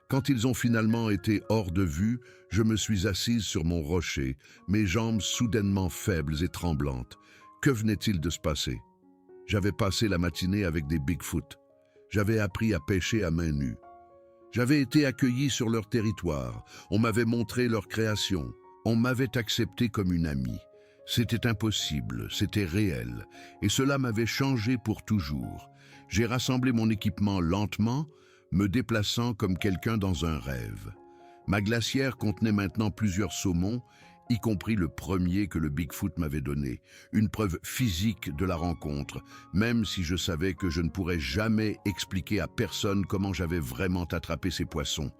Quand ils ont finalement été hors de vue, je me suis assise sur mon rocher, mes jambes soudainement faibles et tremblantes. Que venait-il de se passer? J'avais passé la matinée avec des Bigfoot. J'avais appris à pêcher à main nue. J'avais été accueilli sur leur territoire. On m'avait montré leur création. On m'avait accepté comme une amie. C'était impossible, c'était réel. Et cela m'avait changé pour toujours. J'ai rassemblé mon équipement lentement, me déplaçant comme quelqu'un dans un rêve. Ma glacière contenait maintenant plusieurs saumons, y compris le premier que le Bigfoot m'avait donné, une preuve physique de la rencontre, même si je savais que je ne pourrais jamais expliquer à personne comment j'avais vraiment attrapé ces poissons.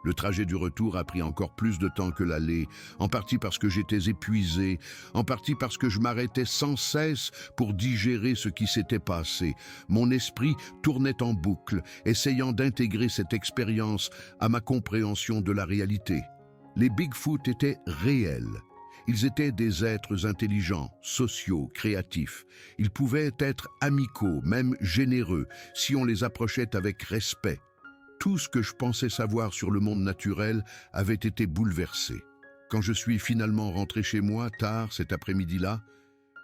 Le trajet du retour a pris encore plus de temps que l'aller, en partie parce que j'étais épuisé, en partie parce que je m'arrêtais sans cesse pour digérer ce qui s'était passé. Mon esprit tournait en boucle, essayant d'intégrer cette expérience à ma compréhension de la réalité. Les Bigfoot étaient réels. Ils étaient des êtres intelligents, sociaux, créatifs. Ils pouvaient être amicaux, même généreux, si on les approchait avec respect. Tout ce que je pensais savoir sur le monde naturel avait été bouleversé. Quand je suis finalement rentré chez moi, tard cet après-midi-là,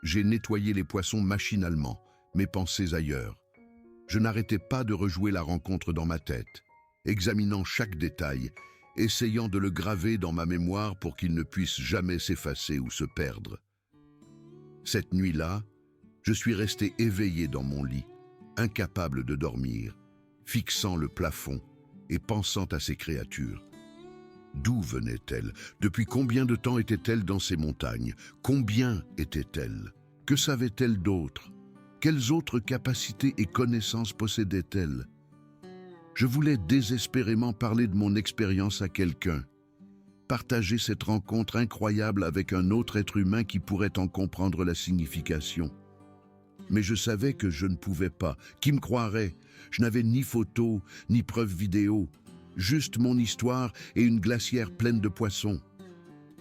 j'ai nettoyé les poissons machinalement, mes pensées ailleurs. Je n'arrêtais pas de rejouer la rencontre dans ma tête, examinant chaque détail, essayant de le graver dans ma mémoire pour qu'il ne puisse jamais s'effacer ou se perdre. Cette nuit-là, Je suis resté éveillé dans mon lit, incapable de dormir, fixant le plafond et pensant à ces créatures. D'où venaient-elles? Depuis combien de temps étaient-elles dans ces montagnes? Combien étaient-elles? Que savaient-elles d'autres? Quelles autres capacités et connaissances possédaient-elles? Je voulais désespérément parler de mon expérience à quelqu'un, partager cette rencontre incroyable avec un autre être humain qui pourrait en comprendre la signification. Mais je savais que je ne pouvais pas. Qui me croirait? Je n'avais ni photos, ni preuves vidéo, juste mon histoire et une glacière pleine de poissons.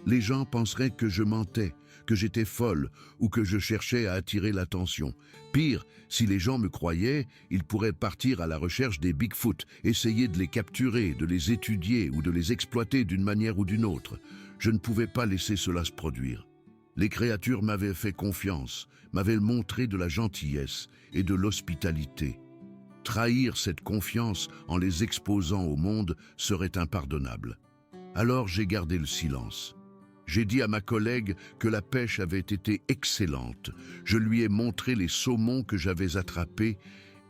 Les gens penseraient que je mentais, que j'étais folle ou que je cherchais à attirer l'attention. Pire, si les gens me croyaient, ils pourraient partir à la recherche des Bigfoot, essayer de les capturer, de les étudier ou de les exploiter d'une manière ou d'une autre. Je ne pouvais pas laisser cela se produire. Les créatures m'avaient fait confiance, m'avaient montré de la gentillesse et de l'hospitalité. Trahir cette confiance en les exposant au monde serait impardonnable. Alors j'ai gardé le silence. J'ai dit à ma collègue que la pêche avait été excellente. Je lui ai montré les saumons que j'avais attrapés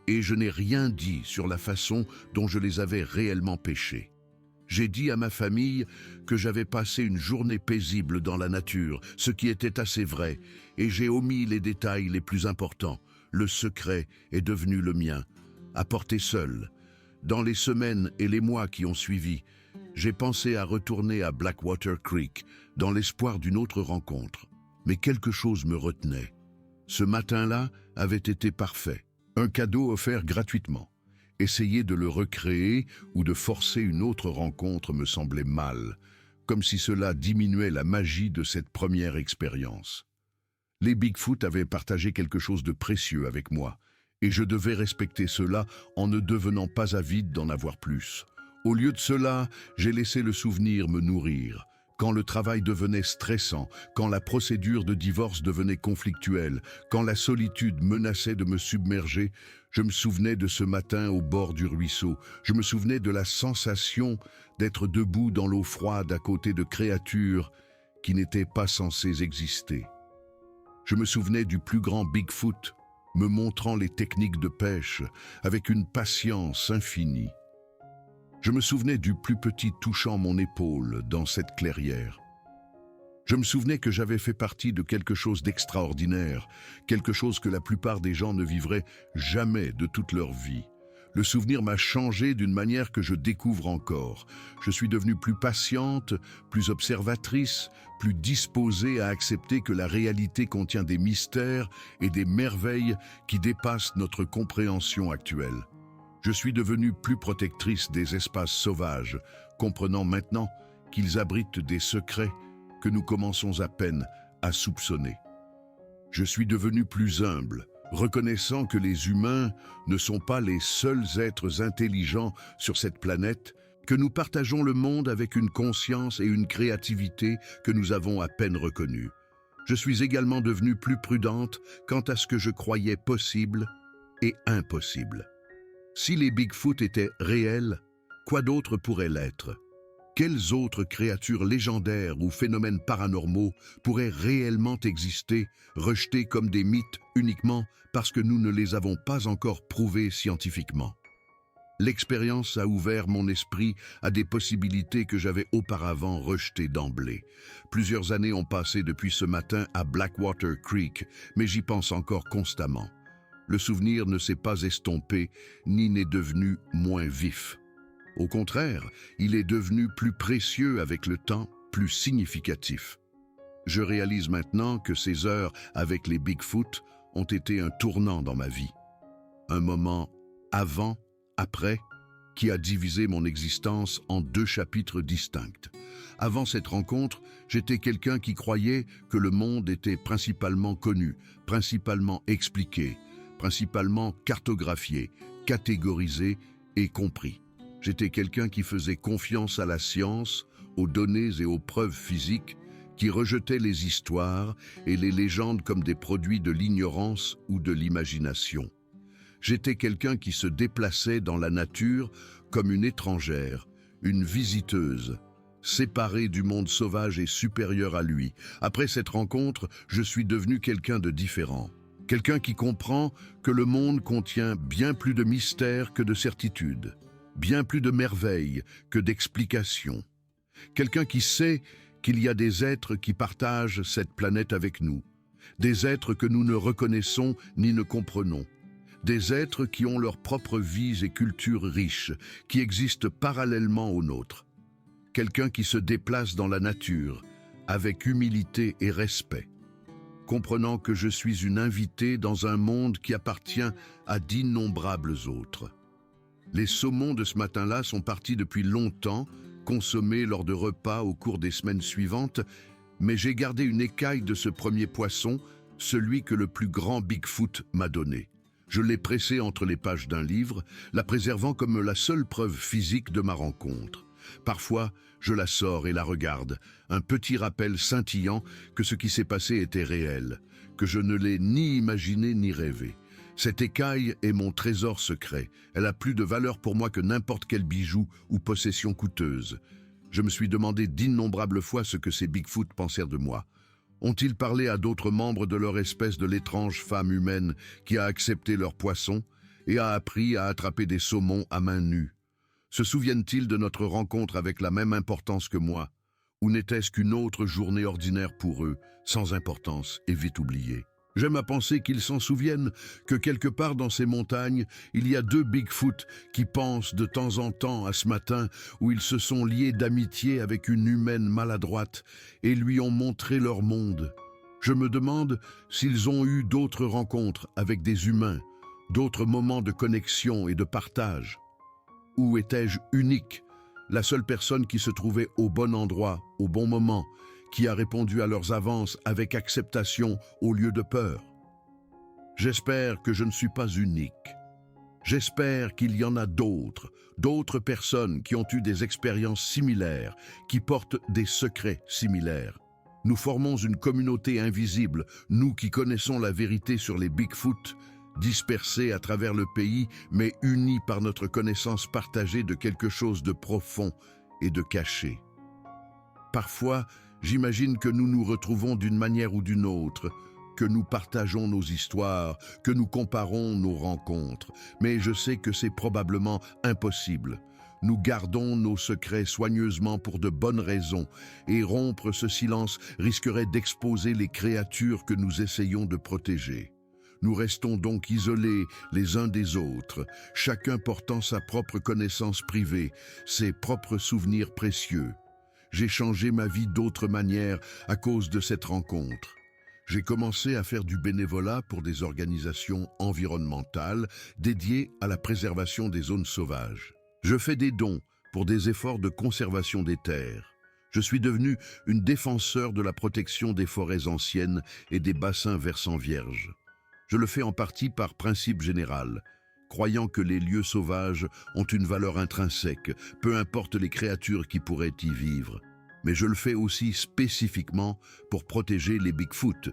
et je n'ai rien dit sur la façon dont je les avais réellement pêchés. J'ai dit à ma famille que j'avais passé une journée paisible dans la nature, ce qui était assez vrai, et j'ai omis les détails les plus importants. Le secret est devenu le mien, à porter seul. Dans les semaines et les mois qui ont suivi, j'ai pensé à retourner à Blackwater Creek, dans l'espoir d'une autre rencontre. Mais quelque chose me retenait. Ce matin-là avait été parfait. Un cadeau offert gratuitement. Essayer de le recréer ou de forcer une autre rencontre me semblait mal, comme si cela diminuait la magie de cette première expérience. Les Bigfoot avaient partagé quelque chose de précieux avec moi, et je devais respecter cela en ne devenant pas avide d'en avoir plus. Au lieu de cela, j'ai laissé le souvenir me nourrir. Quand le travail devenait stressant, quand la procédure de divorce devenait conflictuelle, quand la solitude menaçait de me submerger, je me souvenais de ce matin au bord du ruisseau. Je me souvenais de la sensation d'être debout dans l'eau froide à côté de créatures qui n'étaient pas censées exister. Je me souvenais du plus grand Bigfoot me montrant les techniques de pêche avec une patience infinie. Je me souvenais du plus petit touchant mon épaule dans cette clairière. Je me souvenais que j'avais fait partie de quelque chose d'extraordinaire, quelque chose que la plupart des gens ne vivraient jamais de toute leur vie. Le souvenir m'a changé d'une manière que je découvre encore. Je suis devenue plus patiente, plus observatrice, plus disposée à accepter que la réalité contient des mystères et des merveilles qui dépassent notre compréhension actuelle. Je suis devenue plus protectrice des espaces sauvages, comprenant maintenant qu'ils abritent des secrets que nous commençons à peine à soupçonner. Je suis devenu plus humble, reconnaissant que les humains ne sont pas les seuls êtres intelligents sur cette planète, que nous partageons le monde avec une conscience et une créativité que nous avons à peine reconnues. Je suis également devenue plus prudente quant à ce que je croyais possible et impossible. Si les Bigfoot étaient réels, quoi d'autre pourrait l'être? Quelles autres créatures légendaires ou phénomènes paranormaux pourraient réellement exister, rejetés comme des mythes uniquement parce que nous ne les avons pas encore prouvés scientifiquement? L'expérience a ouvert mon esprit à des possibilités que j'avais auparavant rejetées d'emblée. Plusieurs années ont passé depuis ce matin à Blackwater Creek, mais j'y pense encore constamment. Le souvenir ne s'est pas estompé, ni n'est devenu moins vif. Au contraire, il est devenu plus précieux avec le temps, plus significatif. Je réalise maintenant que ces heures avec les Bigfoot ont été un tournant dans ma vie. Un moment avant, après, qui a divisé mon existence en deux chapitres distincts. Avant cette rencontre, j'étais quelqu'un qui croyait que le monde était principalement connu, principalement expliqué, principalement cartographié, catégorisé et compris. J'étais quelqu'un qui faisait confiance à la science, aux données et aux preuves physiques, qui rejetait les histoires et les légendes comme des produits de l'ignorance ou de l'imagination. J'étais quelqu'un qui se déplaçait dans la nature comme une étrangère, une visiteuse, séparée du monde sauvage et supérieure à lui. Après cette rencontre, je suis devenu quelqu'un de différent. Quelqu'un qui comprend que le monde contient bien plus de mystères que de certitudes, bien plus de merveilles que d'explications. Quelqu'un qui sait qu'il y a des êtres qui partagent cette planète avec nous, des êtres que nous ne reconnaissons ni ne comprenons, des êtres qui ont leurs propres vies et cultures riches, qui existent parallèlement aux nôtres. Quelqu'un qui se déplace dans la nature, avec humilité et respect, comprenant que je suis une invitée dans un monde qui appartient à d'innombrables autres. Les saumons de ce matin-là sont partis depuis longtemps, consommés lors de repas au cours des semaines suivantes, mais j'ai gardé une écaille de ce premier poisson, celui que le plus grand Bigfoot m'a donné. Je l'ai pressé entre les pages d'un livre, la préservant comme la seule preuve physique de ma rencontre. Parfois, je la sors et la regarde, un petit rappel scintillant que ce qui s'est passé était réel, que je ne l'ai ni imaginé ni rêvé. Cette écaille est mon trésor secret. Elle a plus de valeur pour moi que n'importe quel bijou ou possession coûteuse. Je me suis demandé d'innombrables fois ce que ces Bigfoot pensèrent de moi. Ont-ils parlé à d'autres membres de leur espèce de l'étrange femme humaine qui a accepté leur poisson et a appris à attraper des saumons à main nue? Se souviennent-ils de notre rencontre avec la même importance que moi? Ou n'était-ce qu'une autre journée ordinaire pour eux, sans importance et vite oubliée? J'aime à penser qu'ils s'en souviennent, que quelque part dans ces montagnes, il y a deux Bigfoot qui pensent de temps en temps à ce matin où ils se sont liés d'amitié avec une humaine maladroite et lui ont montré leur monde. Je me demande s'ils ont eu d'autres rencontres avec des humains, d'autres moments de connexion et de partage. Ou étais-je unique, la seule personne qui se trouvait au bon endroit, au bon moment, qui a répondu à leurs avances avec acceptation au lieu de peur? J'espère que je ne suis pas unique. J'espère qu'il y en a d'autres personnes qui ont eu des expériences similaires, qui portent des secrets similaires. Nous formons une communauté invisible, nous qui connaissons la vérité sur les Bigfoot, dispersés à travers le pays, mais unis par notre connaissance partagée de quelque chose de profond et de caché. Parfois, j'imagine que nous nous retrouvons d'une manière ou d'une autre, que nous partageons nos histoires, que nous comparons nos rencontres, mais je sais que c'est probablement impossible. Nous gardons nos secrets soigneusement pour de bonnes raisons, et rompre ce silence risquerait d'exposer les créatures que nous essayons de protéger. Nous restons donc isolés les uns des autres, chacun portant sa propre connaissance privée, ses propres souvenirs précieux. J'ai changé ma vie d'autres manières à cause de cette rencontre. J'ai commencé à faire du bénévolat pour des organisations environnementales dédiées à la préservation des zones sauvages. Je fais des dons pour des efforts de conservation des terres. Je suis devenu une défenseur de la protection des forêts anciennes et des bassins versants vierges. Je le fais en partie par principe général, croyant que les lieux sauvages ont une valeur intrinsèque, peu importe les créatures qui pourraient y vivre. Mais je le fais aussi spécifiquement pour protéger les Bigfoot,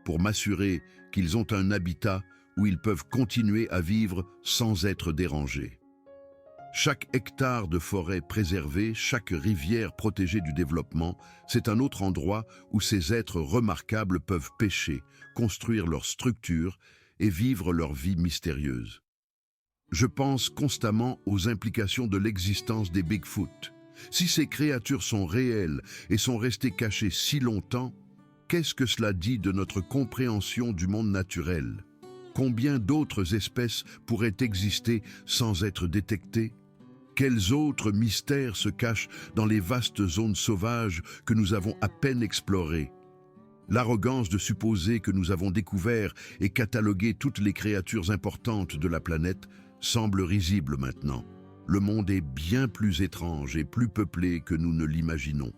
pour m'assurer qu'ils ont un habitat où ils peuvent continuer à vivre sans être dérangés. Chaque hectare de forêt préservée, chaque rivière protégée du développement, c'est un autre endroit où ces êtres remarquables peuvent pêcher, construire leur structure et vivre leur vie mystérieuse. Je pense constamment aux implications de l'existence des Bigfoot. Si ces créatures sont réelles et sont restées cachées si longtemps, qu'est-ce que cela dit de notre compréhension du monde naturel? Combien d'autres espèces pourraient exister sans être détectées? Quels autres mystères se cachent dans les vastes zones sauvages que nous avons à peine explorées? L'arrogance de supposer que nous avons découvert et catalogué toutes les créatures importantes de la planète semble risible maintenant. Le monde est bien plus étrange et plus peuplé que nous ne l'imaginons.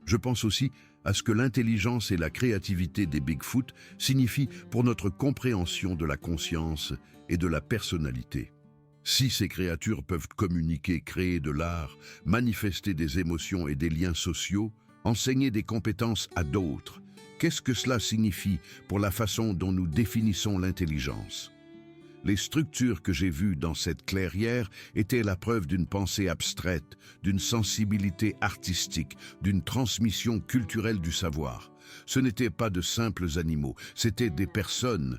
Je pense aussi à ce que l'intelligence et la créativité des Bigfoot signifient pour notre compréhension de la conscience et de la personnalité. Si ces créatures peuvent communiquer, créer de l'art, manifester des émotions et des liens sociaux, enseigner des compétences à d'autres, qu'est-ce que cela signifie pour la façon dont nous définissons l'intelligence? Les structures que j'ai vues dans cette clairière étaient la preuve d'une pensée abstraite, d'une sensibilité artistique, d'une transmission culturelle du savoir. Ce n'étaient pas de simples animaux, c'étaient des personnes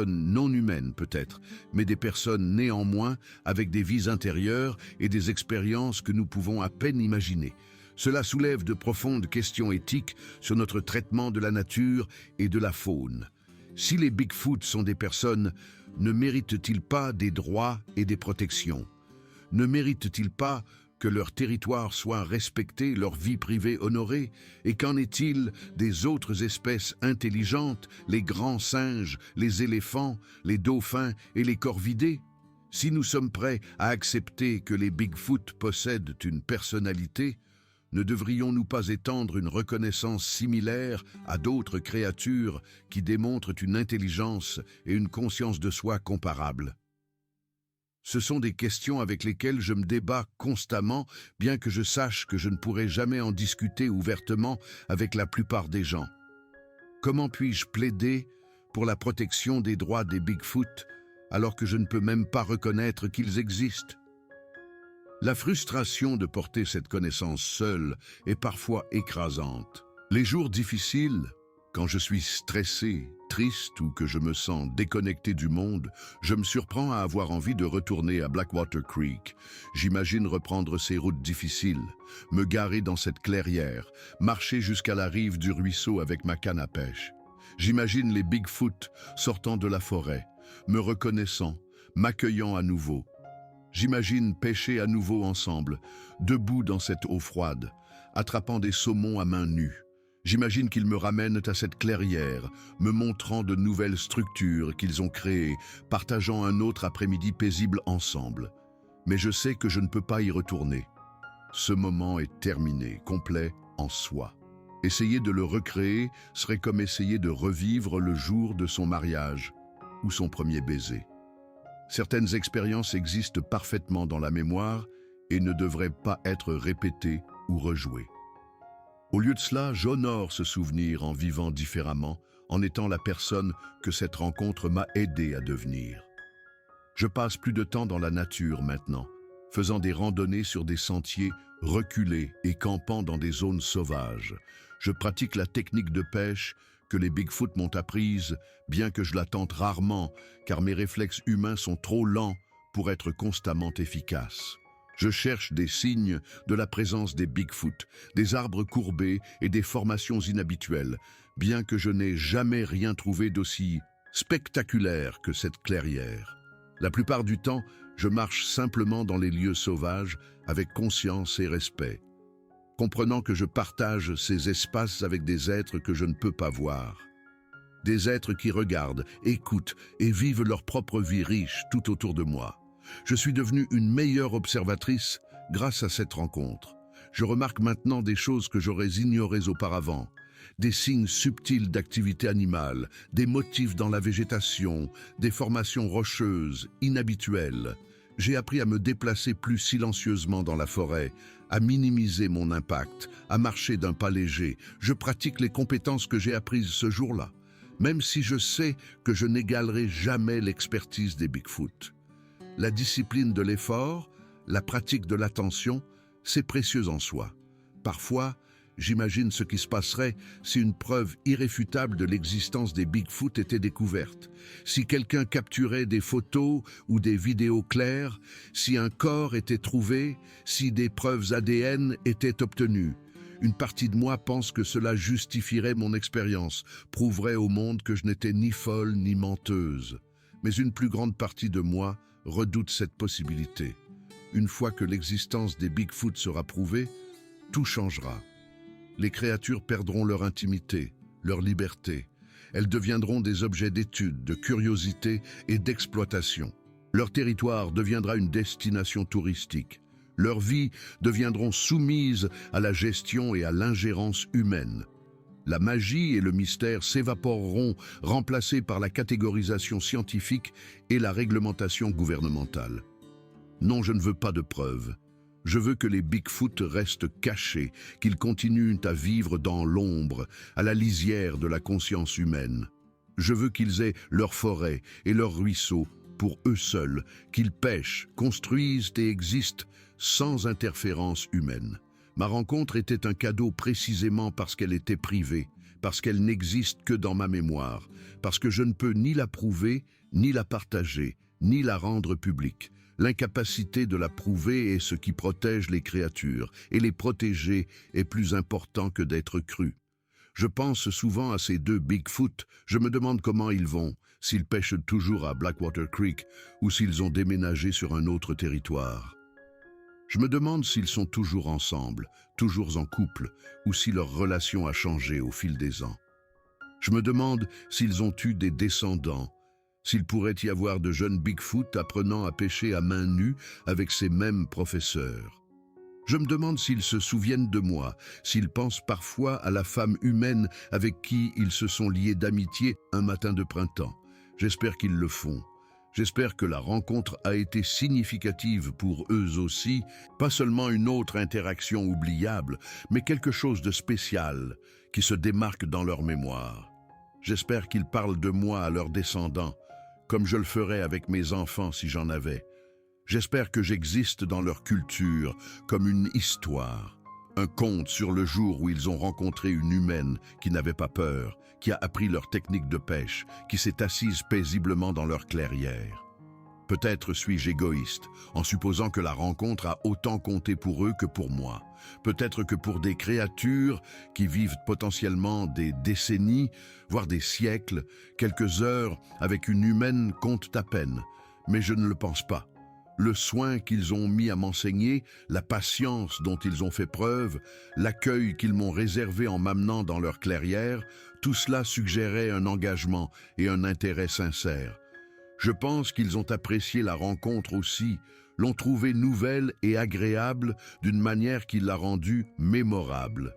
non humaines peut-être, mais des personnes néanmoins avec des vies intérieures et des expériences que nous pouvons à peine imaginer. Cela soulève de profondes questions éthiques sur notre traitement de la nature et de la faune. Si les Bigfoot sont des personnes, ne méritent-ils pas des droits et des protections? Ne méritent-ils pas que leur territoire soit respecté, leur vie privée honorée? Et qu'en est-il des autres espèces intelligentes, les grands singes, les éléphants, les dauphins et les corvidés? Si nous sommes prêts à accepter que les Bigfoot possèdent une personnalité, ne devrions-nous pas étendre une reconnaissance similaire à d'autres créatures qui démontrent une intelligence et une conscience de soi comparables? Ce sont des questions avec lesquelles je me débat constamment, bien que je sache que je ne pourrai jamais en discuter ouvertement avec la plupart des gens. Comment puis-je plaider pour la protection des droits des Bigfoot alors que je ne peux même pas reconnaître qu'ils existent? La frustration de porter cette connaissance seule est parfois écrasante. Les jours difficiles, quand je suis stressé, triste ou que je me sens déconnecté du monde, je me surprends à avoir envie de retourner à Blackwater Creek. J'imagine reprendre ces routes difficiles, me garer dans cette clairière, marcher jusqu'à la rive du ruisseau avec ma canne à pêche. J'imagine les Bigfoot sortant de la forêt, me reconnaissant, m'accueillant à nouveau. J'imagine pêcher à nouveau ensemble, debout dans cette eau froide, attrapant des saumons à main nue. J'imagine qu'ils me ramènent à cette clairière, me montrant de nouvelles structures qu'ils ont créées, partageant un autre après-midi paisible ensemble. Mais je sais que je ne peux pas y retourner. Ce moment est terminé, complet en soi. Essayer de le recréer serait comme essayer de revivre le jour de son mariage ou son premier baiser. Certaines expériences existent parfaitement dans la mémoire et ne devraient pas être répétées ou rejouées. Au lieu de cela, j'honore ce souvenir en vivant différemment, en étant la personne que cette rencontre m'a aidé à devenir. Je passe plus de temps dans la nature maintenant, faisant des randonnées sur des sentiers reculés et campant dans des zones sauvages. Je pratique la technique de pêche que les Bigfoot m'ont apprise, bien que je la tente rarement, car mes réflexes humains sont trop lents pour être constamment efficaces. Je cherche des signes de la présence des Bigfoot, des arbres courbés et des formations inhabituelles, bien que je n'ai jamais rien trouvé d'aussi spectaculaire que cette clairière. La plupart du temps, je marche simplement dans les lieux sauvages avec conscience et respect, comprenant que je partage ces espaces avec des êtres que je ne peux pas voir. Des êtres qui regardent, écoutent et vivent leur propre vie riche tout autour de moi. Je suis devenue une meilleure observatrice grâce à cette rencontre. Je remarque maintenant des choses que j'aurais ignorées auparavant, des signes subtils d'activité animale, des motifs dans la végétation, des formations rocheuses, inhabituelles. J'ai appris à me déplacer plus silencieusement dans la forêt, à minimiser mon impact, à marcher d'un pas léger. Je pratique les compétences que j'ai apprises ce jour-là, même si je sais que je n'égalerai jamais l'expertise des Bigfoot. La discipline de l'effort, la pratique de l'attention, c'est précieux en soi. Parfois, j'imagine ce qui se passerait si une preuve irréfutable de l'existence des Bigfoot était découverte, si quelqu'un capturait des photos ou des vidéos claires, si un corps était trouvé, si des preuves ADN étaient obtenues. Une partie de moi pense que cela justifierait mon expérience, prouverait au monde que je n'étais ni folle ni menteuse. Mais une plus grande partie de moi redoute cette possibilité. Une fois que l'existence des Bigfoot sera prouvée, tout changera. Les créatures perdront leur intimité, leur liberté. Elles deviendront des objets d'étude, de curiosité et d'exploitation. Leur territoire deviendra une destination touristique. Leurs vies deviendront soumises à la gestion et à l'ingérence humaine. La magie et le mystère s'évaporeront, remplacés par la catégorisation scientifique et la réglementation gouvernementale. Non, je ne veux pas de preuves. Je veux que les Bigfoot restent cachés, qu'ils continuent à vivre dans l'ombre, à la lisière de la conscience humaine. Je veux qu'ils aient leurs forêts et leurs ruisseaux pour eux seuls, qu'ils pêchent, construisent et existent sans interférence humaine. Ma rencontre était un cadeau précisément parce qu'elle était privée, parce qu'elle n'existe que dans ma mémoire, parce que je ne peux ni la prouver, ni la partager, ni la rendre publique. L'incapacité de la prouver est ce qui protège les créatures, et les protéger est plus important que d'être cru. Je pense souvent à ces deux Bigfoot, je me demande comment ils vont, s'ils pêchent toujours à Blackwater Creek ou s'ils ont déménagé sur un autre territoire. Je me demande s'ils sont toujours ensemble, toujours en couple, ou si leur relation a changé au fil des ans. Je me demande s'ils ont eu des descendants, s'il pourrait y avoir de jeunes Bigfoot apprenant à pêcher à main nue avec ces mêmes professeurs. Je me demande s'ils se souviennent de moi, s'ils pensent parfois à la femme humaine avec qui ils se sont liés d'amitié un matin de printemps. J'espère qu'ils le font. J'espère que la rencontre a été significative pour eux aussi, pas seulement une autre interaction oubliable, mais quelque chose de spécial qui se démarque dans leur mémoire. J'espère qu'ils parlent de moi à leurs descendants, comme je le ferais avec mes enfants si j'en avais. J'espère que j'existe dans leur culture comme une histoire, un conte sur le jour où ils ont rencontré une humaine qui n'avait pas peur, qui a appris leur technique de pêche, qui s'est assise paisiblement dans leur clairière. Peut-être suis-je égoïste, en supposant que la rencontre a autant compté pour eux que pour moi. Peut-être que pour des créatures qui vivent potentiellement des décennies, voire des siècles, quelques heures avec une humaine comptent à peine. Mais je ne le pense pas. Le soin qu'ils ont mis à m'enseigner, la patience dont ils ont fait preuve, l'accueil qu'ils m'ont réservé en m'amenant dans leur clairière, tout cela suggérait un engagement et un intérêt sincère. Je pense qu'ils ont apprécié la rencontre aussi, l'ont trouvée nouvelle et agréable d'une manière qui l'a rendue mémorable.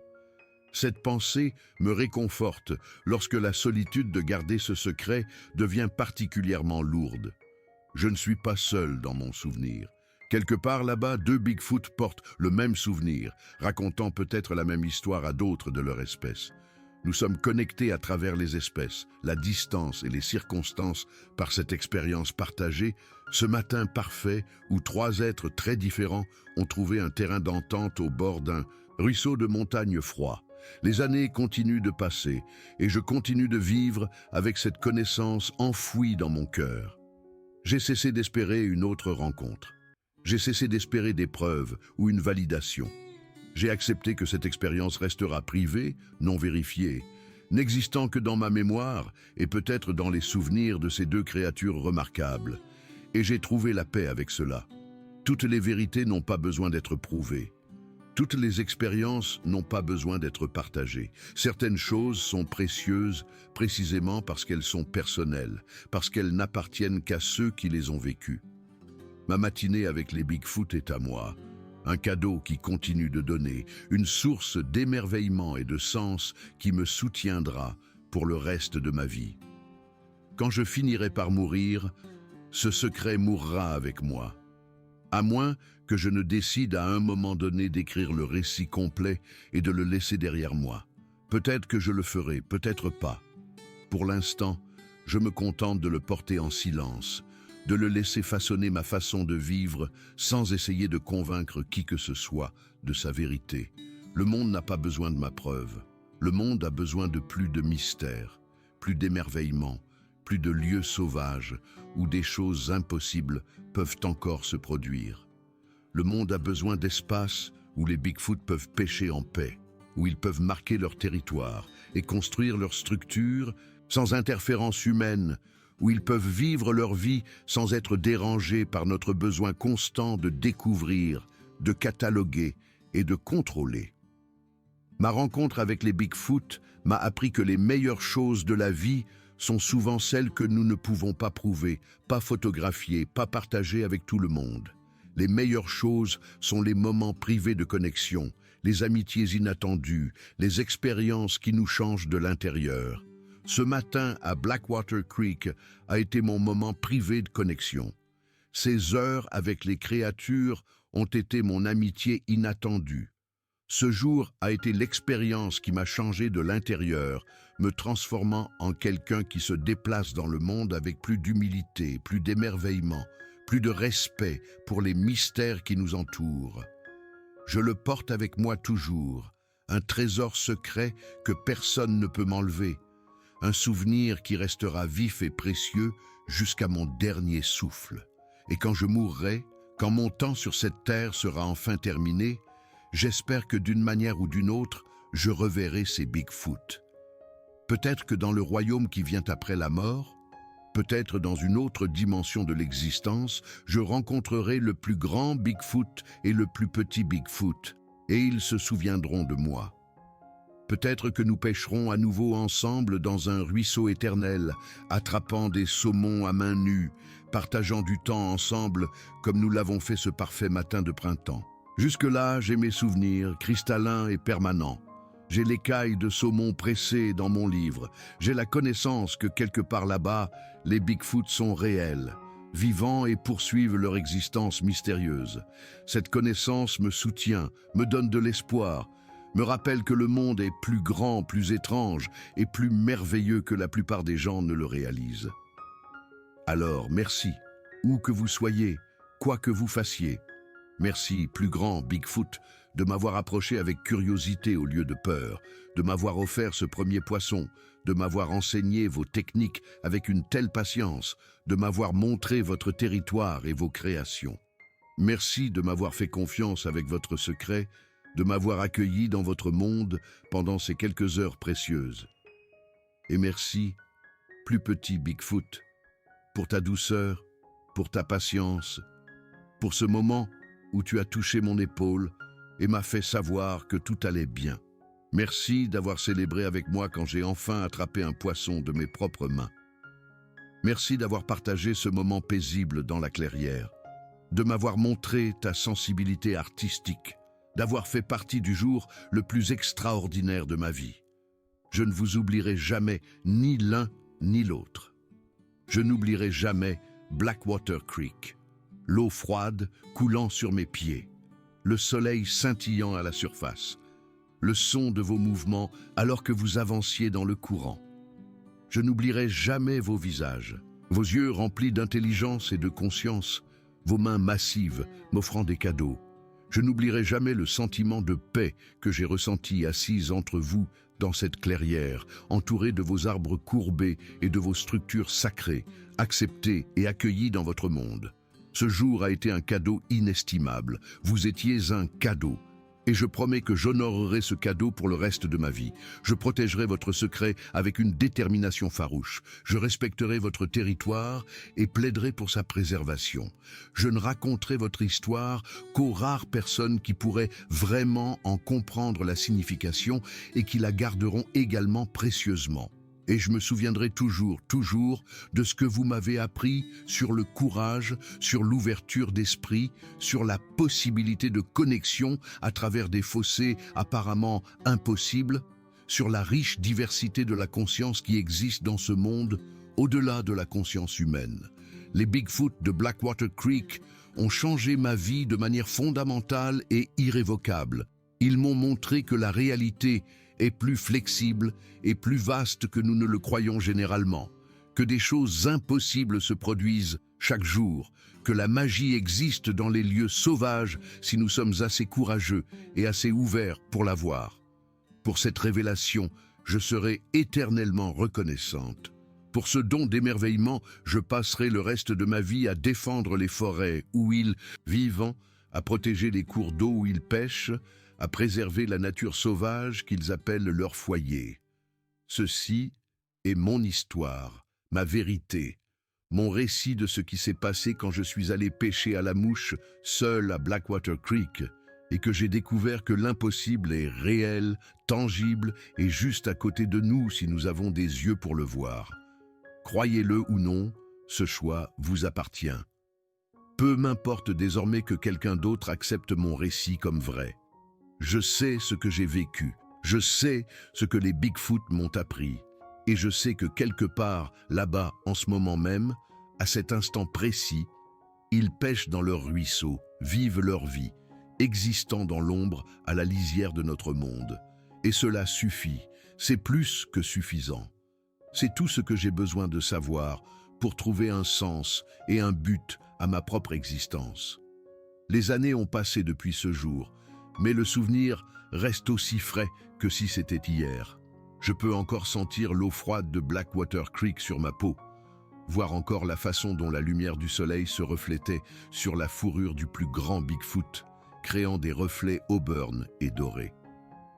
Cette pensée me réconforte lorsque la solitude de garder ce secret devient particulièrement lourde. Je ne suis pas seul dans mon souvenir. Quelque part là-bas, deux Bigfoot portent le même souvenir, racontant peut-être la même histoire à d'autres de leur espèce. Nous sommes connectés à travers les espèces, la distance et les circonstances par cette expérience partagée, ce matin parfait où trois êtres très différents ont trouvé un terrain d'entente au bord d'un ruisseau de montagne froid. Les années continuent de passer et je continue de vivre avec cette connaissance enfouie dans mon cœur. J'ai cessé d'espérer une autre rencontre. J'ai cessé d'espérer des preuves ou une validation. J'ai accepté que cette expérience restera privée, non vérifiée, n'existant que dans ma mémoire et peut-être dans les souvenirs de ces deux créatures remarquables. Et j'ai trouvé la paix avec cela. Toutes les vérités n'ont pas besoin d'être prouvées. Toutes les expériences n'ont pas besoin d'être partagées. Certaines choses sont précieuses précisément parce qu'elles sont personnelles, parce qu'elles n'appartiennent qu'à ceux qui les ont vécues. Ma matinée avec les Bigfoot est à moi, un cadeau qui continue de donner, une source d'émerveillement et de sens qui me soutiendra pour le reste de ma vie. Quand je finirai par mourir, ce secret mourra avec moi. À moins que je ne décide à un moment donné d'écrire le récit complet et de le laisser derrière moi. Peut-être que je le ferai, peut-être pas. Pour l'instant, je me contente de le porter en silence, de le laisser façonner ma façon de vivre sans essayer de convaincre qui que ce soit de sa vérité. Le monde n'a pas besoin de ma preuve. Le monde a besoin de plus de mystère, plus d'émerveillement, plus de lieux sauvages où des choses impossibles peuvent encore se produire. Le monde a besoin d'espace où les Bigfoot peuvent pêcher en paix, où ils peuvent marquer leur territoire et construire leur structure sans interférence humaine, où ils peuvent vivre leur vie sans être dérangés par notre besoin constant de découvrir, de cataloguer et de contrôler. Ma rencontre avec les Bigfoot m'a appris que les meilleures choses de la vie sont souvent celles que nous ne pouvons pas prouver, pas photographier, pas partager avec tout le monde. Les meilleures choses sont les moments privés de connexion, les amitiés inattendues, les expériences qui nous changent de l'intérieur. Ce matin à Blackwater Creek a été mon moment privé de connexion. Ces heures avec les créatures ont été mon amitié inattendue. Ce jour a été l'expérience qui m'a changé de l'intérieur, me transformant en quelqu'un qui se déplace dans le monde avec plus d'humilité, plus d'émerveillement, plus de respect pour les mystères qui nous entourent. Je le porte avec moi toujours, un trésor secret que personne ne peut m'enlever, un souvenir qui restera vif et précieux jusqu'à mon dernier souffle. Et quand je mourrai, quand mon temps sur cette terre sera enfin terminé, j'espère que d'une manière ou d'une autre, je reverrai ces Bigfoot. Peut-être que dans le royaume qui vient après la mort, peut-être dans une autre dimension de l'existence, je rencontrerai le plus grand Bigfoot et le plus petit Bigfoot, et ils se souviendront de moi. Peut-être que nous pêcherons à nouveau ensemble dans un ruisseau éternel, attrapant des saumons à main nue, partageant du temps ensemble comme nous l'avons fait ce parfait matin de printemps. Jusque-là, j'ai mes souvenirs, cristallins et permanents. J'ai l'écaille de saumon pressée dans mon livre. J'ai la connaissance que quelque part là-bas, les Bigfoot sont réels, vivants et poursuivent leur existence mystérieuse. Cette connaissance me soutient, me donne de l'espoir, me rappelle que le monde est plus grand, plus étrange et plus merveilleux que la plupart des gens ne le réalisent. Alors, merci, où que vous soyez, quoi que vous fassiez. Merci, plus grand Bigfoot, de m'avoir approché avec curiosité au lieu de peur, de m'avoir offert ce premier poisson, de m'avoir enseigné vos techniques avec une telle patience, de m'avoir montré votre territoire et vos créations. Merci de m'avoir fait confiance avec votre secret, de m'avoir accueilli dans votre monde pendant ces quelques heures précieuses. Et merci, plus petit Bigfoot, pour ta douceur, pour ta patience, pour ce moment où tu as touché mon épaule et m'as fait savoir que tout allait bien. Merci d'avoir célébré avec moi quand j'ai enfin attrapé un poisson de mes propres mains. Merci d'avoir partagé ce moment paisible dans la clairière, de m'avoir montré ta sensibilité artistique, d'avoir fait partie du jour le plus extraordinaire de ma vie. Je ne vous oublierai jamais ni l'un ni l'autre. Je n'oublierai jamais Blackwater Creek, l'eau froide coulant sur mes pieds, le soleil scintillant à la surface, le son de vos mouvements alors que vous avanciez dans le courant. Je n'oublierai jamais vos visages, vos yeux remplis d'intelligence et de conscience, vos mains massives m'offrant des cadeaux. Je n'oublierai jamais le sentiment de paix que j'ai ressenti assise entre vous dans cette clairière, entourée de vos arbres courbés et de vos structures sacrées, acceptées et accueillies dans votre monde. Ce jour a été un cadeau inestimable. Vous étiez un cadeau. Et je promets que j'honorerai ce cadeau pour le reste de ma vie. Je protégerai votre secret avec une détermination farouche. Je respecterai votre territoire et plaiderai pour sa préservation. Je ne raconterai votre histoire qu'aux rares personnes qui pourraient vraiment en comprendre la signification et qui la garderont également précieusement. Et je me souviendrai toujours de ce que vous m'avez appris sur le courage, sur l'ouverture d'esprit, sur la possibilité de connexion à travers des fossés apparemment impossibles, sur la riche diversité de la conscience qui existe dans ce monde, au-delà de la conscience humaine. Les Bigfoot de Blackwater Creek ont changé ma vie de manière fondamentale et irrévocable. Ils m'ont montré que la réalité est plus flexible et plus vaste que nous ne le croyons généralement, que des choses impossibles se produisent chaque jour, que la magie existe dans les lieux sauvages si nous sommes assez courageux et assez ouverts pour la voir. Pour cette révélation, je serai éternellement reconnaissante. Pour ce don d'émerveillement, je passerai le reste de ma vie à défendre les forêts où ils vivent, à protéger les cours d'eau où ils pêchent, à préserver la nature sauvage qu'ils appellent leur foyer. Ceci est mon histoire, ma vérité, mon récit de ce qui s'est passé quand je suis allé pêcher à la mouche seul à Blackwater Creek et que j'ai découvert que l'impossible est réel, tangible et juste à côté de nous si nous avons des yeux pour le voir. Croyez-le ou non, ce choix vous appartient. Peu m'importe désormais que quelqu'un d'autre accepte mon récit comme vrai. Je sais ce que j'ai vécu, je sais ce que les Bigfoot m'ont appris, et je sais que quelque part, là-bas, en ce moment même, à cet instant précis, ils pêchent dans leur ruisseau, vivent leur vie, existant dans l'ombre à la lisière de notre monde. Et cela suffit, c'est plus que suffisant. C'est tout ce que j'ai besoin de savoir pour trouver un sens et un but à ma propre existence. Les années ont passé depuis ce jour, mais le souvenir reste aussi frais que si c'était hier. Je peux encore sentir l'eau froide de Blackwater Creek sur ma peau, voir encore la façon dont la lumière du soleil se reflétait sur la fourrure du plus grand Bigfoot, créant des reflets auburn et dorés.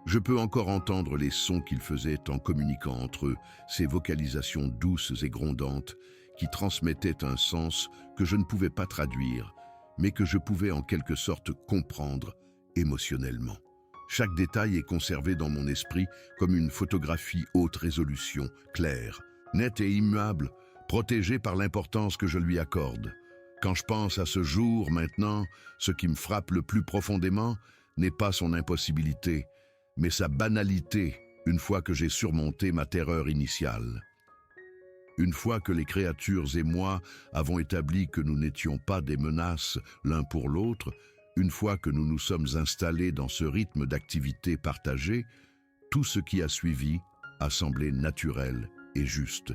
Je peux encore entendre les sons qu'ils faisaient en communiquant entre eux, ces vocalisations douces et grondantes qui transmettaient un sens que je ne pouvais pas traduire, mais que je pouvais en quelque sorte comprendre émotionnellement. Chaque détail est conservé dans mon esprit comme une photographie haute résolution, claire, nette et immuable, protégée par l'importance que je lui accorde. Quand je pense à ce jour maintenant, ce qui me frappe le plus profondément n'est pas son impossibilité, mais sa banalité une fois que j'ai surmonté ma terreur initiale. Une fois que les créatures et moi avons établi que nous n'étions pas des menaces l'un pour l'autre, une fois que nous nous sommes installés dans ce rythme d'activité partagée, tout ce qui a suivi a semblé naturel et juste.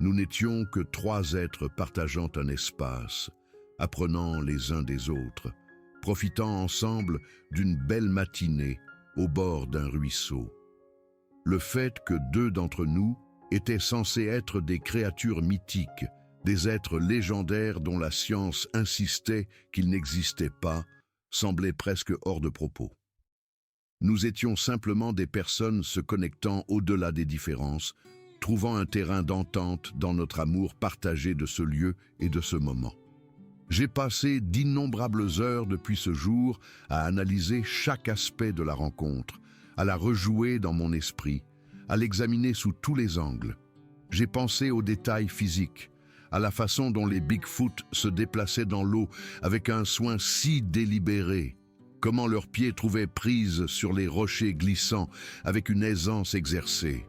Nous n'étions que trois êtres partageant un espace, apprenant les uns des autres, profitant ensemble d'une belle matinée au bord d'un ruisseau. Le fait que deux d'entre nous étaient censés être des créatures mythiques, des êtres légendaires dont la science insistait qu'ils n'existaient pas, semblait presque hors de propos. Nous étions simplement des personnes se connectant au-delà des différences, trouvant un terrain d'entente dans notre amour partagé de ce lieu et de ce moment. J'ai passé d'innombrables heures depuis ce jour à analyser chaque aspect de la rencontre, à la rejouer dans mon esprit, à l'examiner sous tous les angles. J'ai pensé aux détails physiques, à la façon dont les Bigfoot se déplaçaient dans l'eau avec un soin si délibéré, comment leurs pieds trouvaient prise sur les rochers glissants avec une aisance exercée.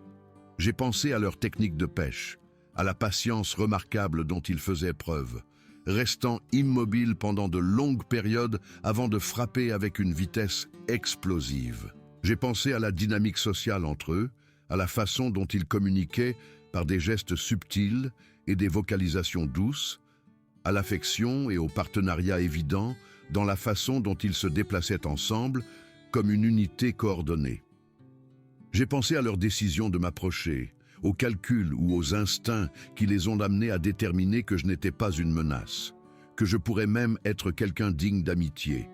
J'ai pensé à leur technique de pêche, à la patience remarquable dont ils faisaient preuve, restant immobiles pendant de longues périodes avant de frapper avec une vitesse explosive. J'ai pensé à la dynamique sociale entre eux, à la façon dont ils communiquaient par des gestes subtils et des vocalisations douces, à l'affection et au partenariat évident dans la façon dont ils se déplaçaient ensemble comme une unité coordonnée. J'ai pensé à leur décision de m'approcher, aux calculs ou aux instincts qui les ont amenés à déterminer que je n'étais pas une menace, que je pourrais même être quelqu'un digne d'amitié.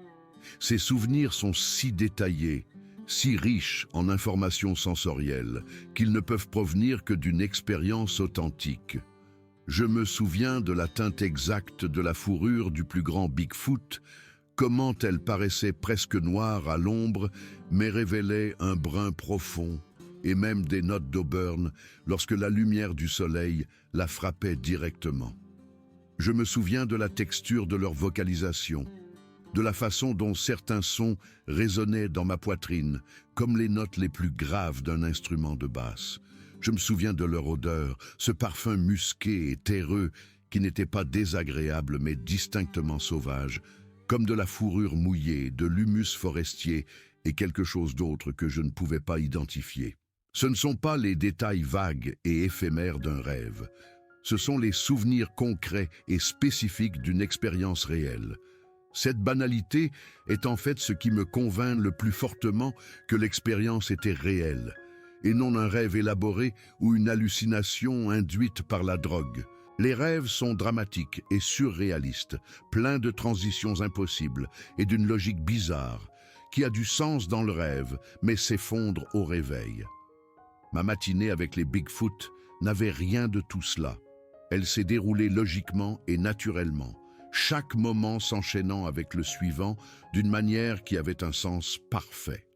Ces souvenirs sont si détaillés, si riches en informations sensorielles, qu'ils ne peuvent provenir que d'une expérience authentique. Je me souviens de la teinte exacte de la fourrure du plus grand Bigfoot, comment elle paraissait presque noire à l'ombre, mais révélait un brun profond, et même des notes d'auburn lorsque la lumière du soleil la frappait directement. Je me souviens de la texture de leur vocalisation, de la façon dont certains sons résonnaient dans ma poitrine, comme les notes les plus graves d'un instrument de basse. Je me souviens de leur odeur, ce parfum musqué et terreux qui n'était pas désagréable mais distinctement sauvage, comme de la fourrure mouillée, de l'humus forestier et quelque chose d'autre que je ne pouvais pas identifier. Ce ne sont pas les détails vagues et éphémères d'un rêve. Ce sont les souvenirs concrets et spécifiques d'une expérience réelle. Cette banalité est en fait ce qui me convainc le plus fortement que l'expérience était réelle, et non un rêve élaboré ou une hallucination induite par la drogue. Les rêves sont dramatiques et surréalistes, pleins de transitions impossibles et d'une logique bizarre, qui a du sens dans le rêve, mais s'effondre au réveil. Ma matinée avec les Bigfoot n'avait rien de tout cela. Elle s'est déroulée logiquement et naturellement, chaque moment s'enchaînant avec le suivant d'une manière qui avait un sens parfait.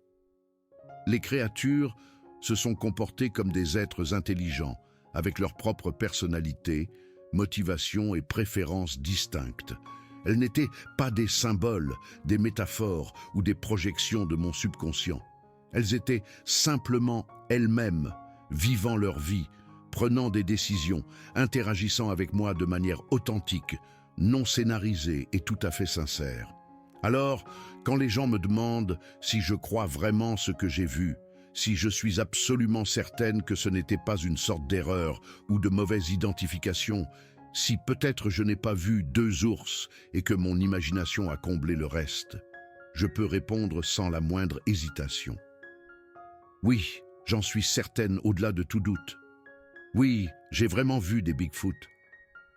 Les créatures se sont comportées comme des êtres intelligents, avec leur propre personnalité, motivation et préférences distinctes. Elles n'étaient pas des symboles, des métaphores ou des projections de mon subconscient. Elles étaient simplement elles-mêmes, vivant leur vie, prenant des décisions, interagissant avec moi de manière authentique, non scénarisée et tout à fait sincère. Alors, quand les gens me demandent si je crois vraiment ce que j'ai vu, si je suis absolument certaine que ce n'était pas une sorte d'erreur ou de mauvaise identification, si peut-être je n'ai pas vu deux ours et que mon imagination a comblé le reste, je peux répondre sans la moindre hésitation. Oui, j'en suis certaine au-delà de tout doute. Oui, j'ai vraiment vu des Bigfoot.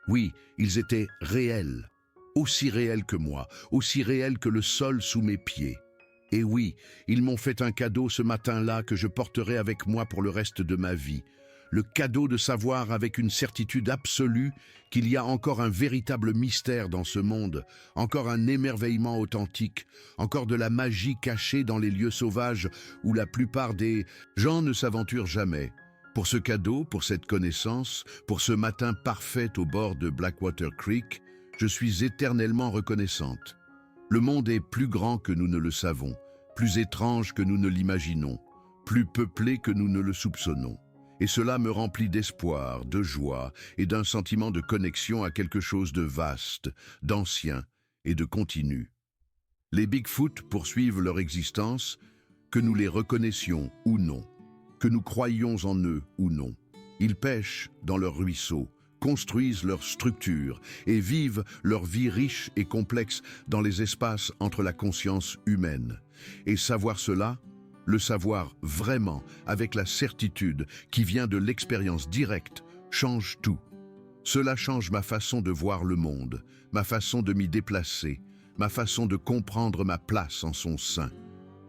Oui, ils étaient réels, aussi réels que moi, aussi réels que le sol sous mes pieds. Et oui, ils m'ont fait un cadeau ce matin-là que je porterai avec moi pour le reste de ma vie. Le cadeau de savoir avec une certitude absolue qu'il y a encore un véritable mystère dans ce monde, encore un émerveillement authentique, encore de la magie cachée dans les lieux sauvages où la plupart des gens ne s'aventurent jamais. Pour ce cadeau, pour cette connaissance, pour ce matin parfait au bord de Blackwater Creek, je suis éternellement reconnaissante. Le monde est plus grand que nous ne le savons, plus étrange que nous ne l'imaginons, plus peuplé que nous ne le soupçonnons. Et cela me remplit d'espoir, de joie et d'un sentiment de connexion à quelque chose de vaste, d'ancien et de continu. Les Bigfoot poursuivent leur existence, que nous les reconnaissions ou non, que nous croyions en eux ou non. Ils pêchent dans leurs ruisseaux, construisent leurs structures et vivent leur vie riche et complexe dans les espaces entre la conscience humaine. Et savoir cela, le savoir vraiment, avec la certitude qui vient de l'expérience directe, change tout. Cela change ma façon de voir le monde, ma façon de m'y déplacer, ma façon de comprendre ma place en son sein.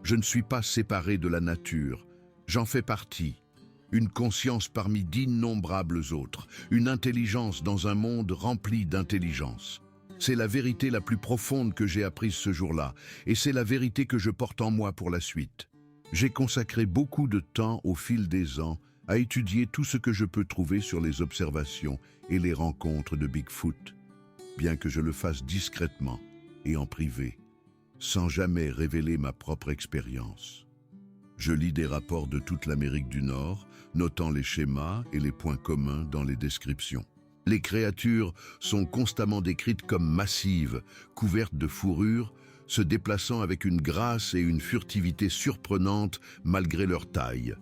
Je ne suis pas séparé de la nature, j'en fais partie. Une conscience parmi d'innombrables autres, une intelligence dans un monde rempli d'intelligence. C'est la vérité la plus profonde que j'ai apprise ce jour-là, et c'est la vérité que je porte en moi pour la suite. J'ai consacré beaucoup de temps au fil des ans à étudier tout ce que je peux trouver sur les observations et les rencontres de Bigfoot, bien que je le fasse discrètement et en privé, sans jamais révéler ma propre expérience. Je lis des rapports de toute l'Amérique du Nord, notant les schémas et les points communs dans les descriptions. Les créatures sont constamment décrites comme massives, couvertes de fourrure, se déplaçant avec une grâce et une furtivité surprenantes malgré leur taille.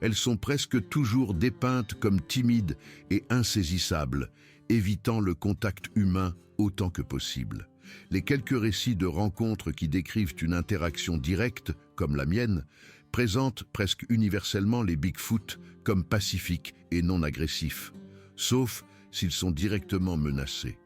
Elles sont presque toujours dépeintes comme timides et insaisissables, évitant le contact humain autant que possible. Les quelques récits de rencontres qui décrivent une interaction directe, comme la mienne, présentent presque universellement les Bigfoot comme pacifiques et non agressifs, sauf s'ils sont directement menacés.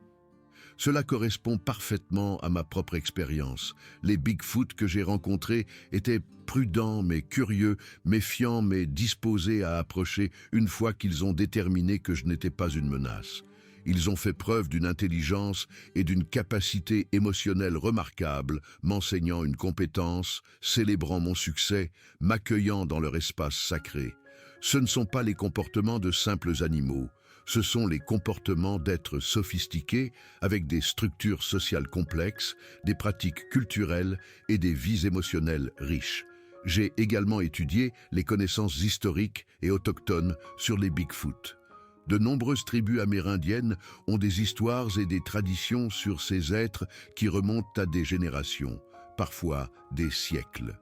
Cela correspond parfaitement à ma propre expérience. Les Bigfoot que j'ai rencontrés étaient prudents mais curieux, méfiants mais disposés à approcher une fois qu'ils ont déterminé que je n'étais pas une menace. Ils ont fait preuve d'une intelligence et d'une capacité émotionnelle remarquables, m'enseignant une compétence, célébrant mon succès, m'accueillant dans leur espace sacré. Ce ne sont pas les comportements de simples animaux. Ce sont les comportements d'êtres sophistiqués avec des structures sociales complexes, des pratiques culturelles et des vies émotionnelles riches. J'ai également étudié les connaissances historiques et autochtones sur les Bigfoot. De nombreuses tribus amérindiennes ont des histoires et des traditions sur ces êtres qui remontent à des générations, parfois des siècles.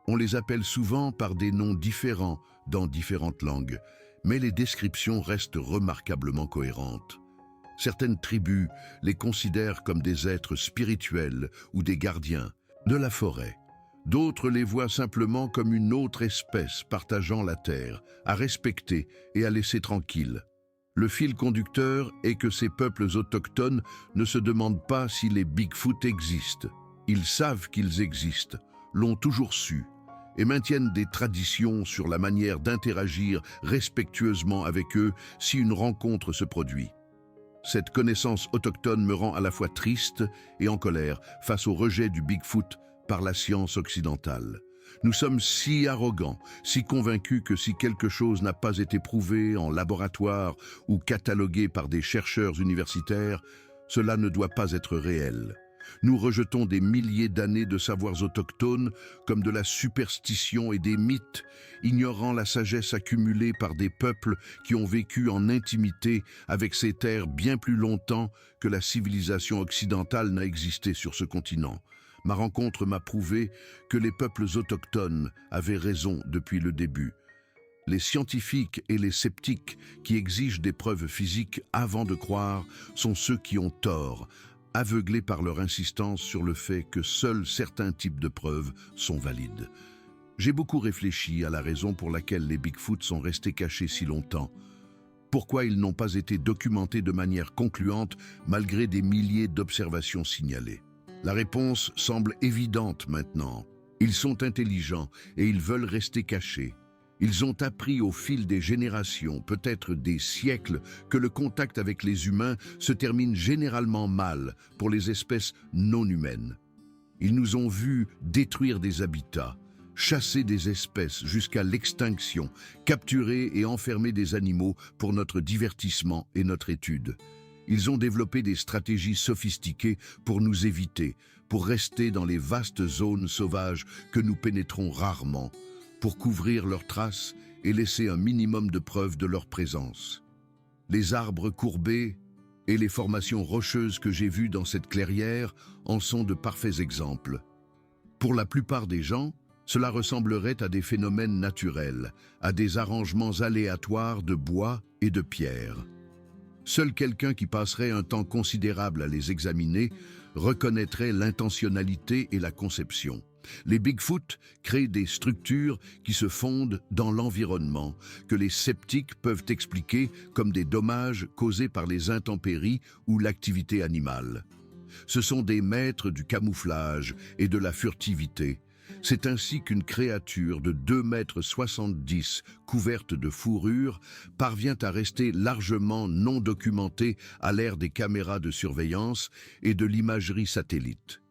On les appelle souvent par des noms différents dans différentes langues, mais les descriptions restent remarquablement cohérentes. Certaines tribus les considèrent comme des êtres spirituels ou des gardiens de la forêt. D'autres les voient simplement comme une autre espèce partageant la terre, à respecter et à laisser tranquille. Le fil conducteur est que ces peuples autochtones ne se demandent pas si les Bigfoot existent. Ils savent qu'ils existent, l'ont toujours su, et maintiennent des traditions sur la manière d'interagir respectueusement avec eux si une rencontre se produit. Cette connaissance autochtone me rend à la fois triste et en colère face au rejet du Bigfoot par la science occidentale. Nous sommes si arrogants, si convaincus que si quelque chose n'a pas été prouvé en laboratoire ou catalogué par des chercheurs universitaires, cela ne doit pas être réel. Nous rejetons des milliers d'années de savoirs autochtones comme de la superstition et des mythes, ignorant la sagesse accumulée par des peuples qui ont vécu en intimité avec ces terres bien plus longtemps que la civilisation occidentale n'a existé sur ce continent. Ma rencontre m'a prouvé que les peuples autochtones avaient raison depuis le début. Les scientifiques et les sceptiques qui exigent des preuves physiques avant de croire sont ceux qui ont tort. aveuglés par leur insistance sur le fait que seuls certains types de preuves sont valides. J'ai beaucoup réfléchi à la raison pour laquelle les Bigfoot sont restés cachés si longtemps. Pourquoi ils n'ont pas été documentés de manière concluante malgré des milliers d'observations signalées? La réponse semble évidente maintenant. Ils sont intelligents et ils veulent rester cachés. Ils ont appris au fil des générations, peut-être des siècles, que le contact avec les humains se termine généralement mal pour les espèces non humaines. Ils nous ont vus détruire des habitats, chasser des espèces jusqu'à l'extinction, capturer et enfermer des animaux pour notre divertissement et notre étude. Ils ont développé des stratégies sophistiquées pour nous éviter, pour rester dans les vastes zones sauvages que nous pénétrons rarement, pour couvrir leurs traces et laisser un minimum de preuves de leur présence. Les arbres courbés et les formations rocheuses que j'ai vues dans cette clairière en sont de parfaits exemples. Pour la plupart des gens, cela ressemblerait à des phénomènes naturels, à des arrangements aléatoires de bois et de pierre. Seul quelqu'un qui passerait un temps considérable à les examiner reconnaîtrait l'intentionnalité et la conception. Les Bigfoot créent des structures qui se fondent dans l'environnement, que les sceptiques peuvent expliquer comme des dommages causés par les intempéries ou l'activité animale. Ce sont des maîtres du camouflage et de la furtivité. C'est ainsi qu'une créature de 2,70 m, couverte de fourrure, parvient à rester largement non documentée à l'ère des caméras de surveillance et de l'imagerie satellite.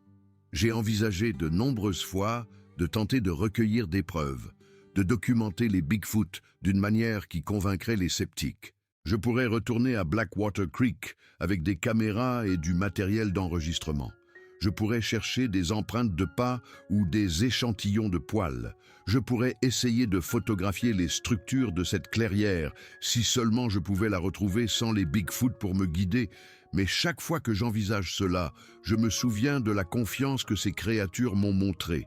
J'ai envisagé de nombreuses fois de tenter de recueillir des preuves, de documenter les Bigfoot d'une manière qui convaincrait les sceptiques. Je pourrais retourner à Blackwater Creek avec des caméras et du matériel d'enregistrement. Je pourrais chercher des empreintes de pas ou des échantillons de poils. Je pourrais essayer de photographier les structures de cette clairière, si seulement je pouvais la retrouver sans les Bigfoot pour me guider. Mais chaque fois que j'envisage cela, je me souviens de la confiance que ces créatures m'ont montrée.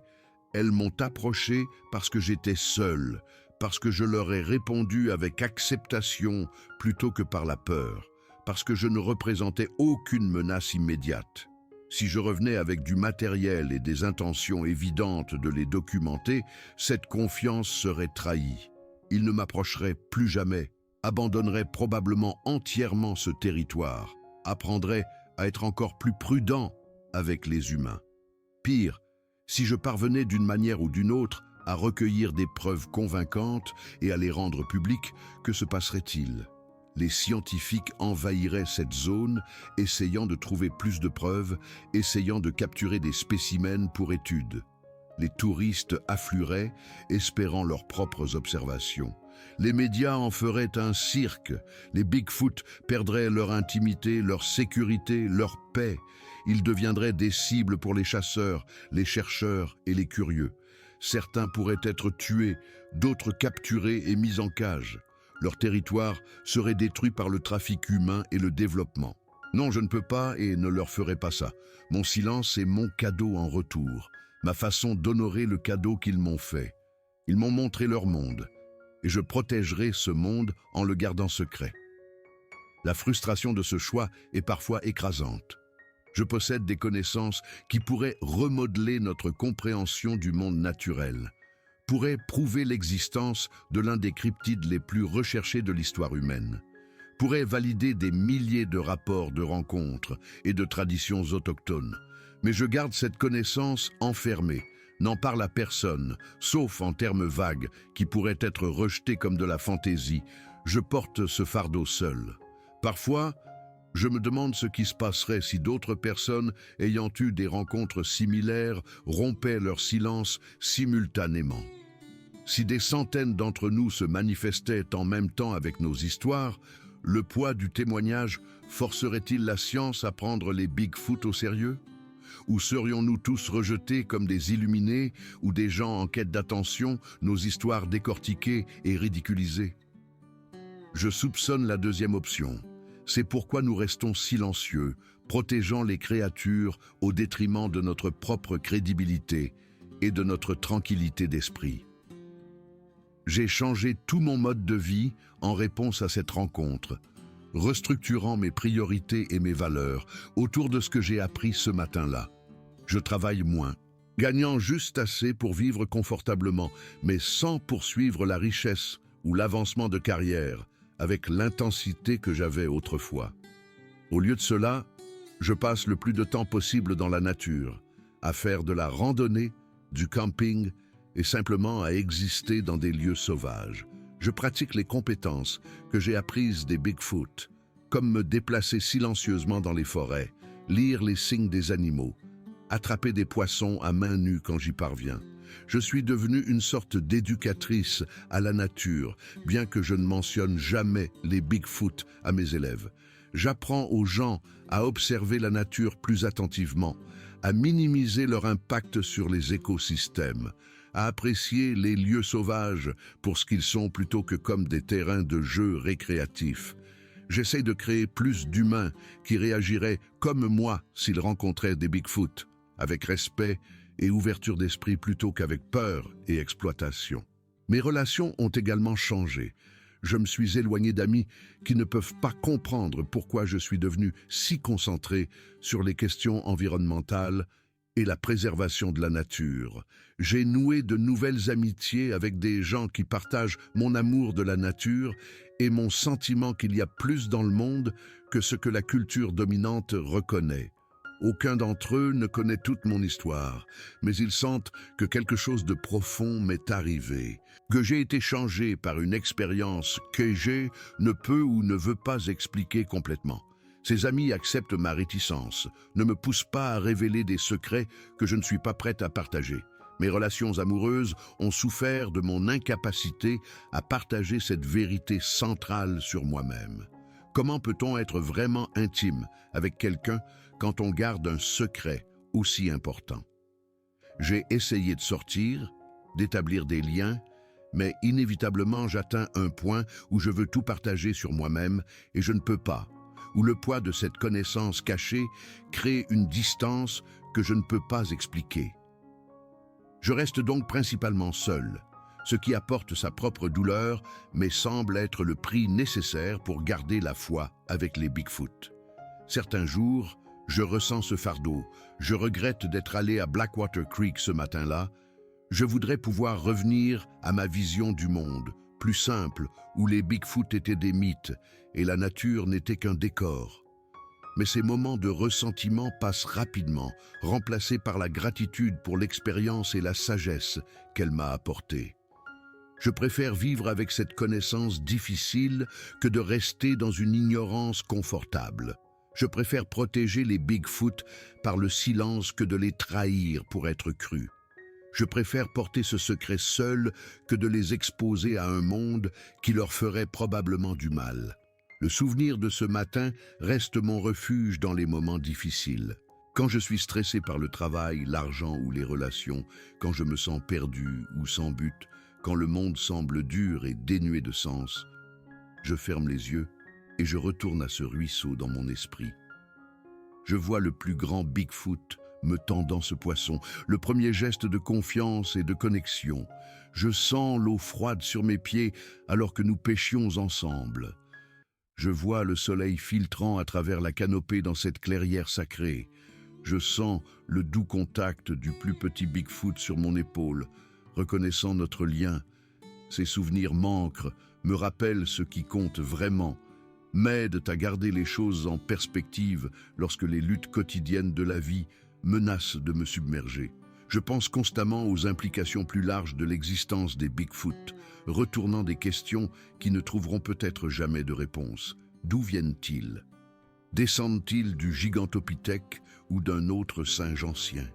Elles m'ont approché parce que j'étais seul, parce que je leur ai répondu avec acceptation plutôt que par la peur, parce que je ne représentais aucune menace immédiate. Si je revenais avec du matériel et des intentions évidentes de les documenter, cette confiance serait trahie. Ils ne m'approcheraient plus jamais, abandonneraient probablement entièrement ce territoire, apprendraient à être encore plus prudents avec les humains. Pire, si je parvenais d'une manière ou d'une autre à recueillir des preuves convaincantes et à les rendre publiques, que se passerait-il? Les scientifiques envahiraient cette zone, essayant de trouver plus de preuves, essayant de capturer des spécimens pour étude. Les touristes afflueraient, espérant leurs propres observations. Les médias en feraient un cirque. Les Bigfoot perdraient leur intimité, leur sécurité, leur paix. Ils deviendraient des cibles pour les chasseurs, les chercheurs et les curieux. Certains pourraient être tués, d'autres capturés et mis en cage. Leur territoire serait détruit par le trafic humain et le développement. Non, je ne peux pas et ne leur ferai pas ça. Mon silence est mon cadeau en retour, ma façon d'honorer le cadeau qu'ils m'ont fait. Ils m'ont montré leur monde, et je protégerai ce monde en le gardant secret. La frustration de ce choix est parfois écrasante. Je possède des connaissances qui pourraient remodeler notre compréhension du monde naturel, pourraient prouver l'existence de l'un des cryptides les plus recherchés de l'histoire humaine, pourraient valider des milliers de rapports de rencontres et de traditions autochtones. Mais je garde cette connaissance enfermée, n'en parle à personne, sauf en termes vagues qui pourraient être rejetés comme de la fantaisie. Je porte ce fardeau seul. Parfois, je me demande ce qui se passerait si d'autres personnes ayant eu des rencontres similaires rompaient leur silence simultanément. Si des centaines d'entre nous se manifestaient en même temps avec nos histoires, le poids du témoignage forcerait-il la science à prendre les Bigfoot au sérieux? Ou serions-nous tous rejetés comme des illuminés ou des gens en quête d'attention, nos histoires décortiquées et ridiculisées? Je soupçonne la deuxième option. C'est pourquoi nous restons silencieux, protégeant les créatures au détriment de notre propre crédibilité et de notre tranquillité d'esprit. J'ai changé tout mon mode de vie en réponse à cette rencontre. restructurant mes priorités et mes valeurs autour de ce que j'ai appris ce matin-là. Je travaille moins, gagnant juste assez pour vivre confortablement, mais sans poursuivre la richesse ou l'avancement de carrière avec l'intensité que j'avais autrefois. Au lieu de cela, je passe le plus de temps possible dans la nature, à faire de la randonnée, du camping et simplement à exister dans des lieux sauvages. Je pratique les compétences que j'ai apprises des Bigfoot, comme me déplacer silencieusement dans les forêts, lire les signes des animaux, attraper des poissons à main nue quand j'y parviens. Je suis devenue une sorte d'éducatrice à la nature, bien que je ne mentionne jamais les Bigfoot à mes élèves. J'apprends aux gens à observer la nature plus attentivement, à minimiser leur impact sur les écosystèmes, à apprécier les lieux sauvages pour ce qu'ils sont plutôt que comme des terrains de jeu récréatifs. J'essaie de créer plus d'humains qui réagiraient comme moi s'ils rencontraient des Bigfoot, avec respect et ouverture d'esprit plutôt qu'avec peur et exploitation. Mes relations ont également changé. Je me suis éloigné d'amis qui ne peuvent pas comprendre pourquoi je suis devenu si concentré sur les questions environnementales et la préservation de la nature. J'ai noué de nouvelles amitiés avec des gens qui partagent mon amour de la nature et mon sentiment qu'il y a plus dans le monde que ce que la culture dominante reconnaît. Aucun d'entre eux ne connaît toute mon histoire, mais ils sentent que quelque chose de profond m'est arrivé, que j'ai été changé par une expérience que j'ai ne peut ou ne veut pas expliquer complètement. Ces amis acceptent ma réticence, ne me poussent pas à révéler des secrets que je ne suis pas prête à partager. Mes relations amoureuses ont souffert de mon incapacité à partager cette vérité centrale sur moi-même. Comment peut-on être vraiment intime avec quelqu'un quand on garde un secret aussi important? J'ai essayé de sortir, d'établir des liens, mais inévitablement j'atteins un point où je veux tout partager sur moi-même et je ne peux pas, où le poids de cette connaissance cachée crée une distance que je ne peux pas expliquer. Je reste donc principalement seul, ce qui apporte sa propre douleur, mais semble être le prix nécessaire pour garder la foi avec les Bigfoot. Certains jours, je ressens ce fardeau. Je regrette d'être allé à Blackwater Creek ce matin-là. Je voudrais pouvoir revenir à ma vision du monde, plus simple, où les Bigfoot étaient des mythes et la nature n'était qu'un décor. Mais ces moments de ressentiment passent rapidement, remplacés par la gratitude pour l'expérience et la sagesse qu'elle m'a apportée. Je préfère vivre avec cette connaissance difficile que de rester dans une ignorance confortable. Je préfère protéger les Bigfoot par le silence que de les trahir pour être cru. Je préfère porter ce secret seul que de les exposer à un monde qui leur ferait probablement du mal. Le souvenir de ce matin reste mon refuge dans les moments difficiles. Quand je suis stressé par le travail, l'argent ou les relations, quand je me sens perdu ou sans but, quand le monde semble dur et dénué de sens, je ferme les yeux et je retourne à ce ruisseau dans mon esprit. Je vois le plus grand Bigfoot me tendant ce poisson, le premier geste de confiance et de connexion. Je sens l'eau froide sur mes pieds alors que nous pêchions ensemble. Je vois le soleil filtrant à travers la canopée dans cette clairière sacrée. Je sens le doux contact du plus petit Bigfoot sur mon épaule, reconnaissant notre lien. Ces souvenirs m'ancrent, me rappellent ce qui compte vraiment, m'aident à garder les choses en perspective lorsque les luttes quotidiennes de la vie menacent de me submerger. Je pense constamment aux implications plus larges de l'existence des Bigfoot, retournant des questions qui ne trouveront peut-être jamais de réponse. D'où viennent-ils? Descendent-ils du Gigantopithèque ou d'un autre singe ancien?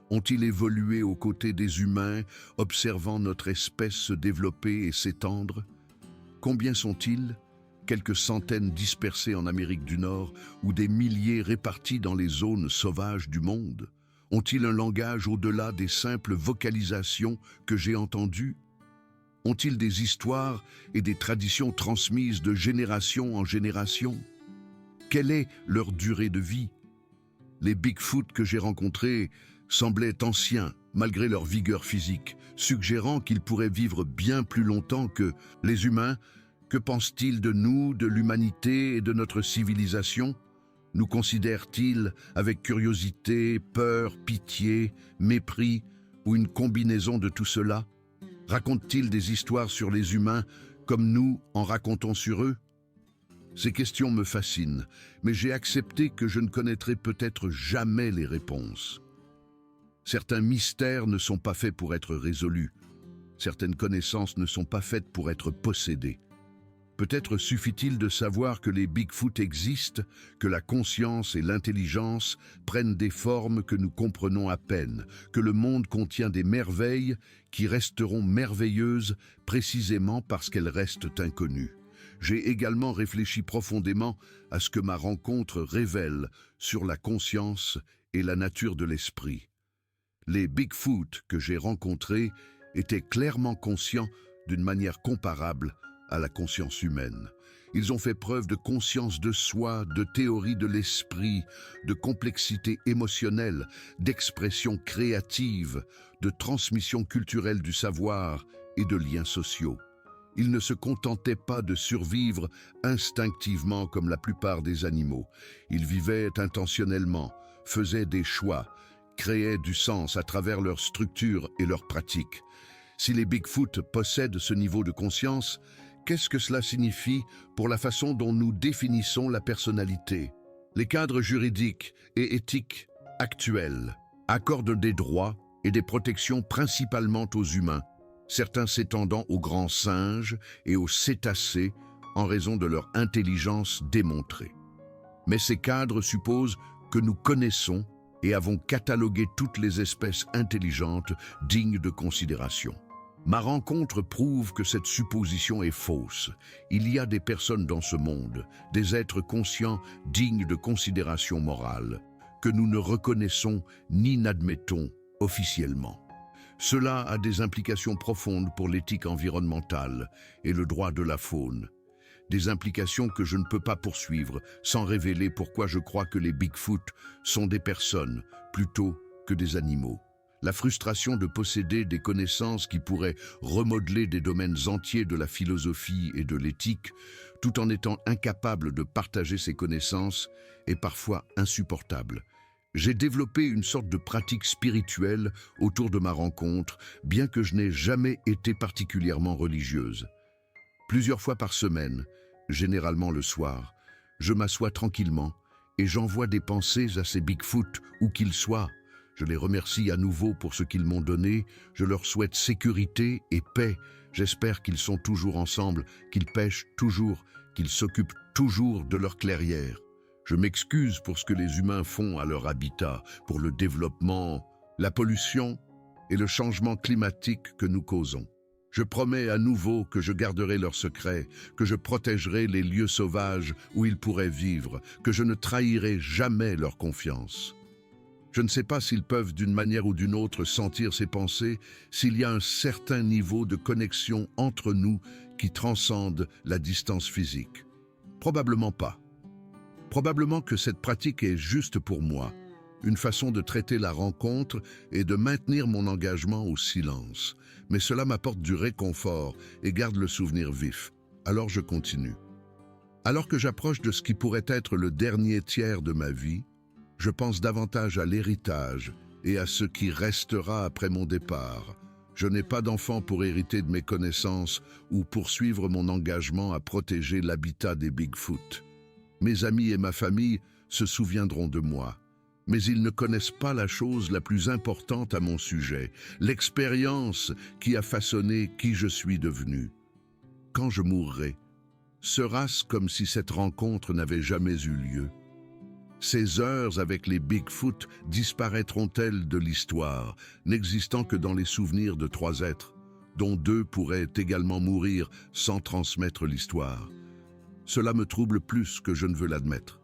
Ont-ils évolué aux côtés des humains, observant notre espèce se développer et s'étendre? Combien sont-ils? Quelques centaines dispersés en Amérique du Nord ou des milliers répartis dans les zones sauvages du monde? Ont-ils un langage au-delà des simples vocalisations que j'ai entendues? Ont-ils des histoires et des traditions transmises de génération en génération? Quelle est leur durée de vie? Les Bigfoot que j'ai rencontrés semblaient anciens, malgré leur vigueur physique, suggérant qu'ils pourraient vivre bien plus longtemps que les humains, Que pensent-ils de nous, de l'humanité et de notre civilisation? Nous considèrent-ils avec curiosité, peur, pitié, mépris ou une combinaison de tout cela? Racontent-ils des histoires sur les humains comme nous en racontons sur eux? Ces questions me fascinent, mais j'ai accepté que je ne connaîtrai peut-être jamais les réponses. Certains mystères ne sont pas faits pour être résolus. Certaines connaissances ne sont pas faites pour être possédées. Peut-être suffit-il de savoir que les Bigfoot existent, que la conscience et l'intelligence prennent des formes que nous comprenons à peine, que le monde contient des merveilles qui resteront merveilleuses précisément parce qu'elles restent inconnues. J'ai également réfléchi profondément à ce que ma rencontre révèle sur la conscience et la nature de l'esprit. Les Bigfoot que j'ai rencontrés étaient clairement conscients d'une manière comparable à la conscience humaine. Ils ont fait preuve de conscience de soi, de théorie de l'esprit, de complexité émotionnelle, d'expression créative, de transmission culturelle du savoir et de liens sociaux. Ils ne se contentaient pas de survivre instinctivement comme la plupart des animaux. Ils vivaient intentionnellement, faisaient des choix, créaient du sens à travers leur structure et leurs pratiques. Si les Bigfoot possèdent ce niveau de conscience, qu'est-ce que cela signifie pour la façon dont nous définissons la personnalité? Les cadres juridiques et éthiques actuels accordent des droits et des protections principalement aux humains, certains s'étendant aux grands singes et aux cétacés en raison de leur intelligence démontrée. Mais ces cadres supposent que nous connaissons et avons catalogué toutes les espèces intelligentes dignes de considération. Ma rencontre prouve que cette supposition est fausse. Il y a des personnes dans ce monde, des êtres conscients dignes de considération morale, que nous ne reconnaissons ni n'admettons officiellement. Cela a des implications profondes pour l'éthique environnementale et le droit de la faune. Des implications que je ne peux pas poursuivre sans révéler pourquoi je crois que les Bigfoot sont des personnes plutôt que des animaux. La frustration de posséder des connaissances qui pourraient remodeler des domaines entiers de la philosophie et de l'éthique, tout en étant incapable de partager ces connaissances, est parfois insupportable. J'ai développé une sorte de pratique spirituelle autour de ma rencontre, bien que je n'ai jamais été particulièrement religieuse. Plusieurs fois par semaine, généralement le soir, je m'assois tranquillement et j'envoie des pensées à ces Bigfoot, où qu'ils soient. Je les remercie à nouveau pour ce qu'ils m'ont donné, je leur souhaite sécurité et paix. J'espère qu'ils sont toujours ensemble, qu'ils pêchent toujours, qu'ils s'occupent toujours de leur clairière. Je m'excuse pour ce que les humains font à leur habitat, pour le développement, la pollution et le changement climatique que nous causons. Je promets à nouveau que je garderai leurs secrets, que je protégerai les lieux sauvages où ils pourraient vivre, que je ne trahirai jamais leur confiance. Je ne sais pas s'ils peuvent d'une manière ou d'une autre sentir ces pensées, s'il y a un certain niveau de connexion entre nous qui transcende la distance physique. Probablement pas. Probablement que cette pratique est juste pour moi, une façon de traiter la rencontre et de maintenir mon engagement au silence. Mais cela m'apporte du réconfort et garde le souvenir vif. Alors je continue. Alors que j'approche de ce qui pourrait être le dernier tiers de ma vie, je pense davantage à l'héritage et à ce qui restera après mon départ. Je n'ai pas d'enfant pour hériter de mes connaissances ou poursuivre mon engagement à protéger l'habitat des Bigfoot. Mes amis et ma famille se souviendront de moi, mais ils ne connaissent pas la chose la plus importante à mon sujet, l'expérience qui a façonné qui je suis devenu. Quand je mourrai, sera-ce comme si cette rencontre n'avait jamais eu lieu? Ces heures avec les Bigfoot disparaîtront-elles de l'histoire, n'existant que dans les souvenirs de 3 êtres, dont 2 pourraient également mourir sans transmettre l'histoire? Cela me trouble plus que je ne veux l'admettre.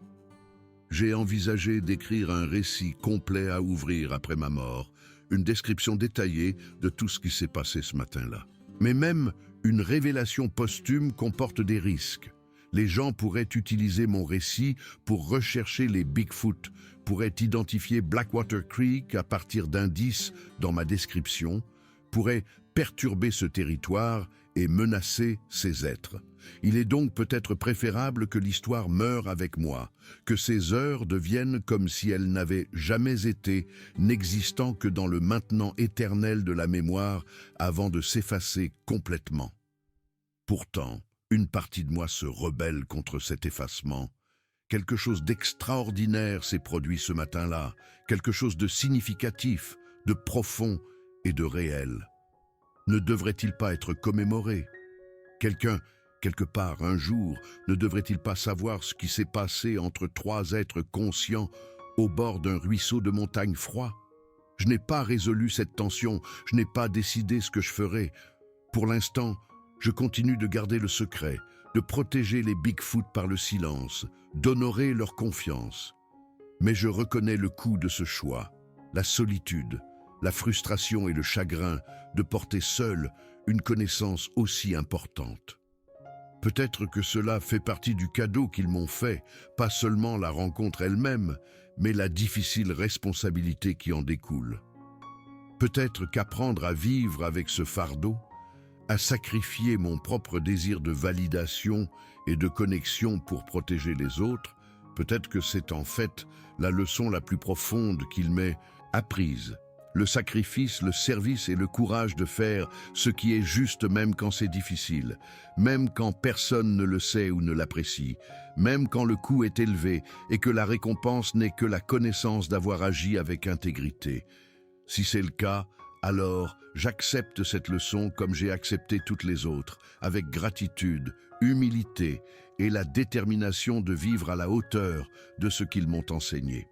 J'ai envisagé d'écrire un récit complet à ouvrir après ma mort, une description détaillée de tout ce qui s'est passé ce matin-là. Mais même une révélation posthume comporte des risques. Les gens pourraient utiliser mon récit pour rechercher les Bigfoot, pourraient identifier Blackwater Creek à partir d'indices dans ma description, pourraient perturber ce territoire et menacer ces êtres. Il est donc peut-être préférable que l'histoire meure avec moi, que ces heures deviennent comme si elles n'avaient jamais été, n'existant que dans le maintenant éternel de la mémoire avant de s'effacer complètement. Pourtant, une partie de moi se rebelle contre cet effacement. Quelque chose d'extraordinaire s'est produit ce matin-là, quelque chose de significatif, de profond et de réel. Ne devrait-il pas être commémoré? Quelqu'un, quelque part, un jour, ne devrait-il pas savoir ce qui s'est passé entre trois êtres conscients au bord d'un ruisseau de montagne froid? Je n'ai pas résolu cette tension, je n'ai pas décidé ce que je ferai. Pour l'instant, je continue de garder le secret, de protéger les Bigfoot par le silence, d'honorer leur confiance. Mais je reconnais le coût de ce choix, la solitude, la frustration et le chagrin de porter seul une connaissance aussi importante. Peut-être que cela fait partie du cadeau qu'ils m'ont fait, pas seulement la rencontre elle-même, mais la difficile responsabilité qui en découle. Peut-être qu'apprendre à vivre avec ce fardeau, à sacrifier mon propre désir de validation et de connexion pour protéger les autres, peut-être que c'est en fait la leçon la plus profonde qu'il m'ait apprise. Le sacrifice, le service et le courage de faire ce qui est juste même quand c'est difficile, même quand personne ne le sait ou ne l'apprécie, même quand le coût est élevé et que la récompense n'est que la connaissance d'avoir agi avec intégrité. Si c'est le cas, alors j'accepte cette leçon comme j'ai accepté toutes les autres, avec gratitude, humilité et la détermination de vivre à la hauteur de ce qu'ils m'ont enseigné.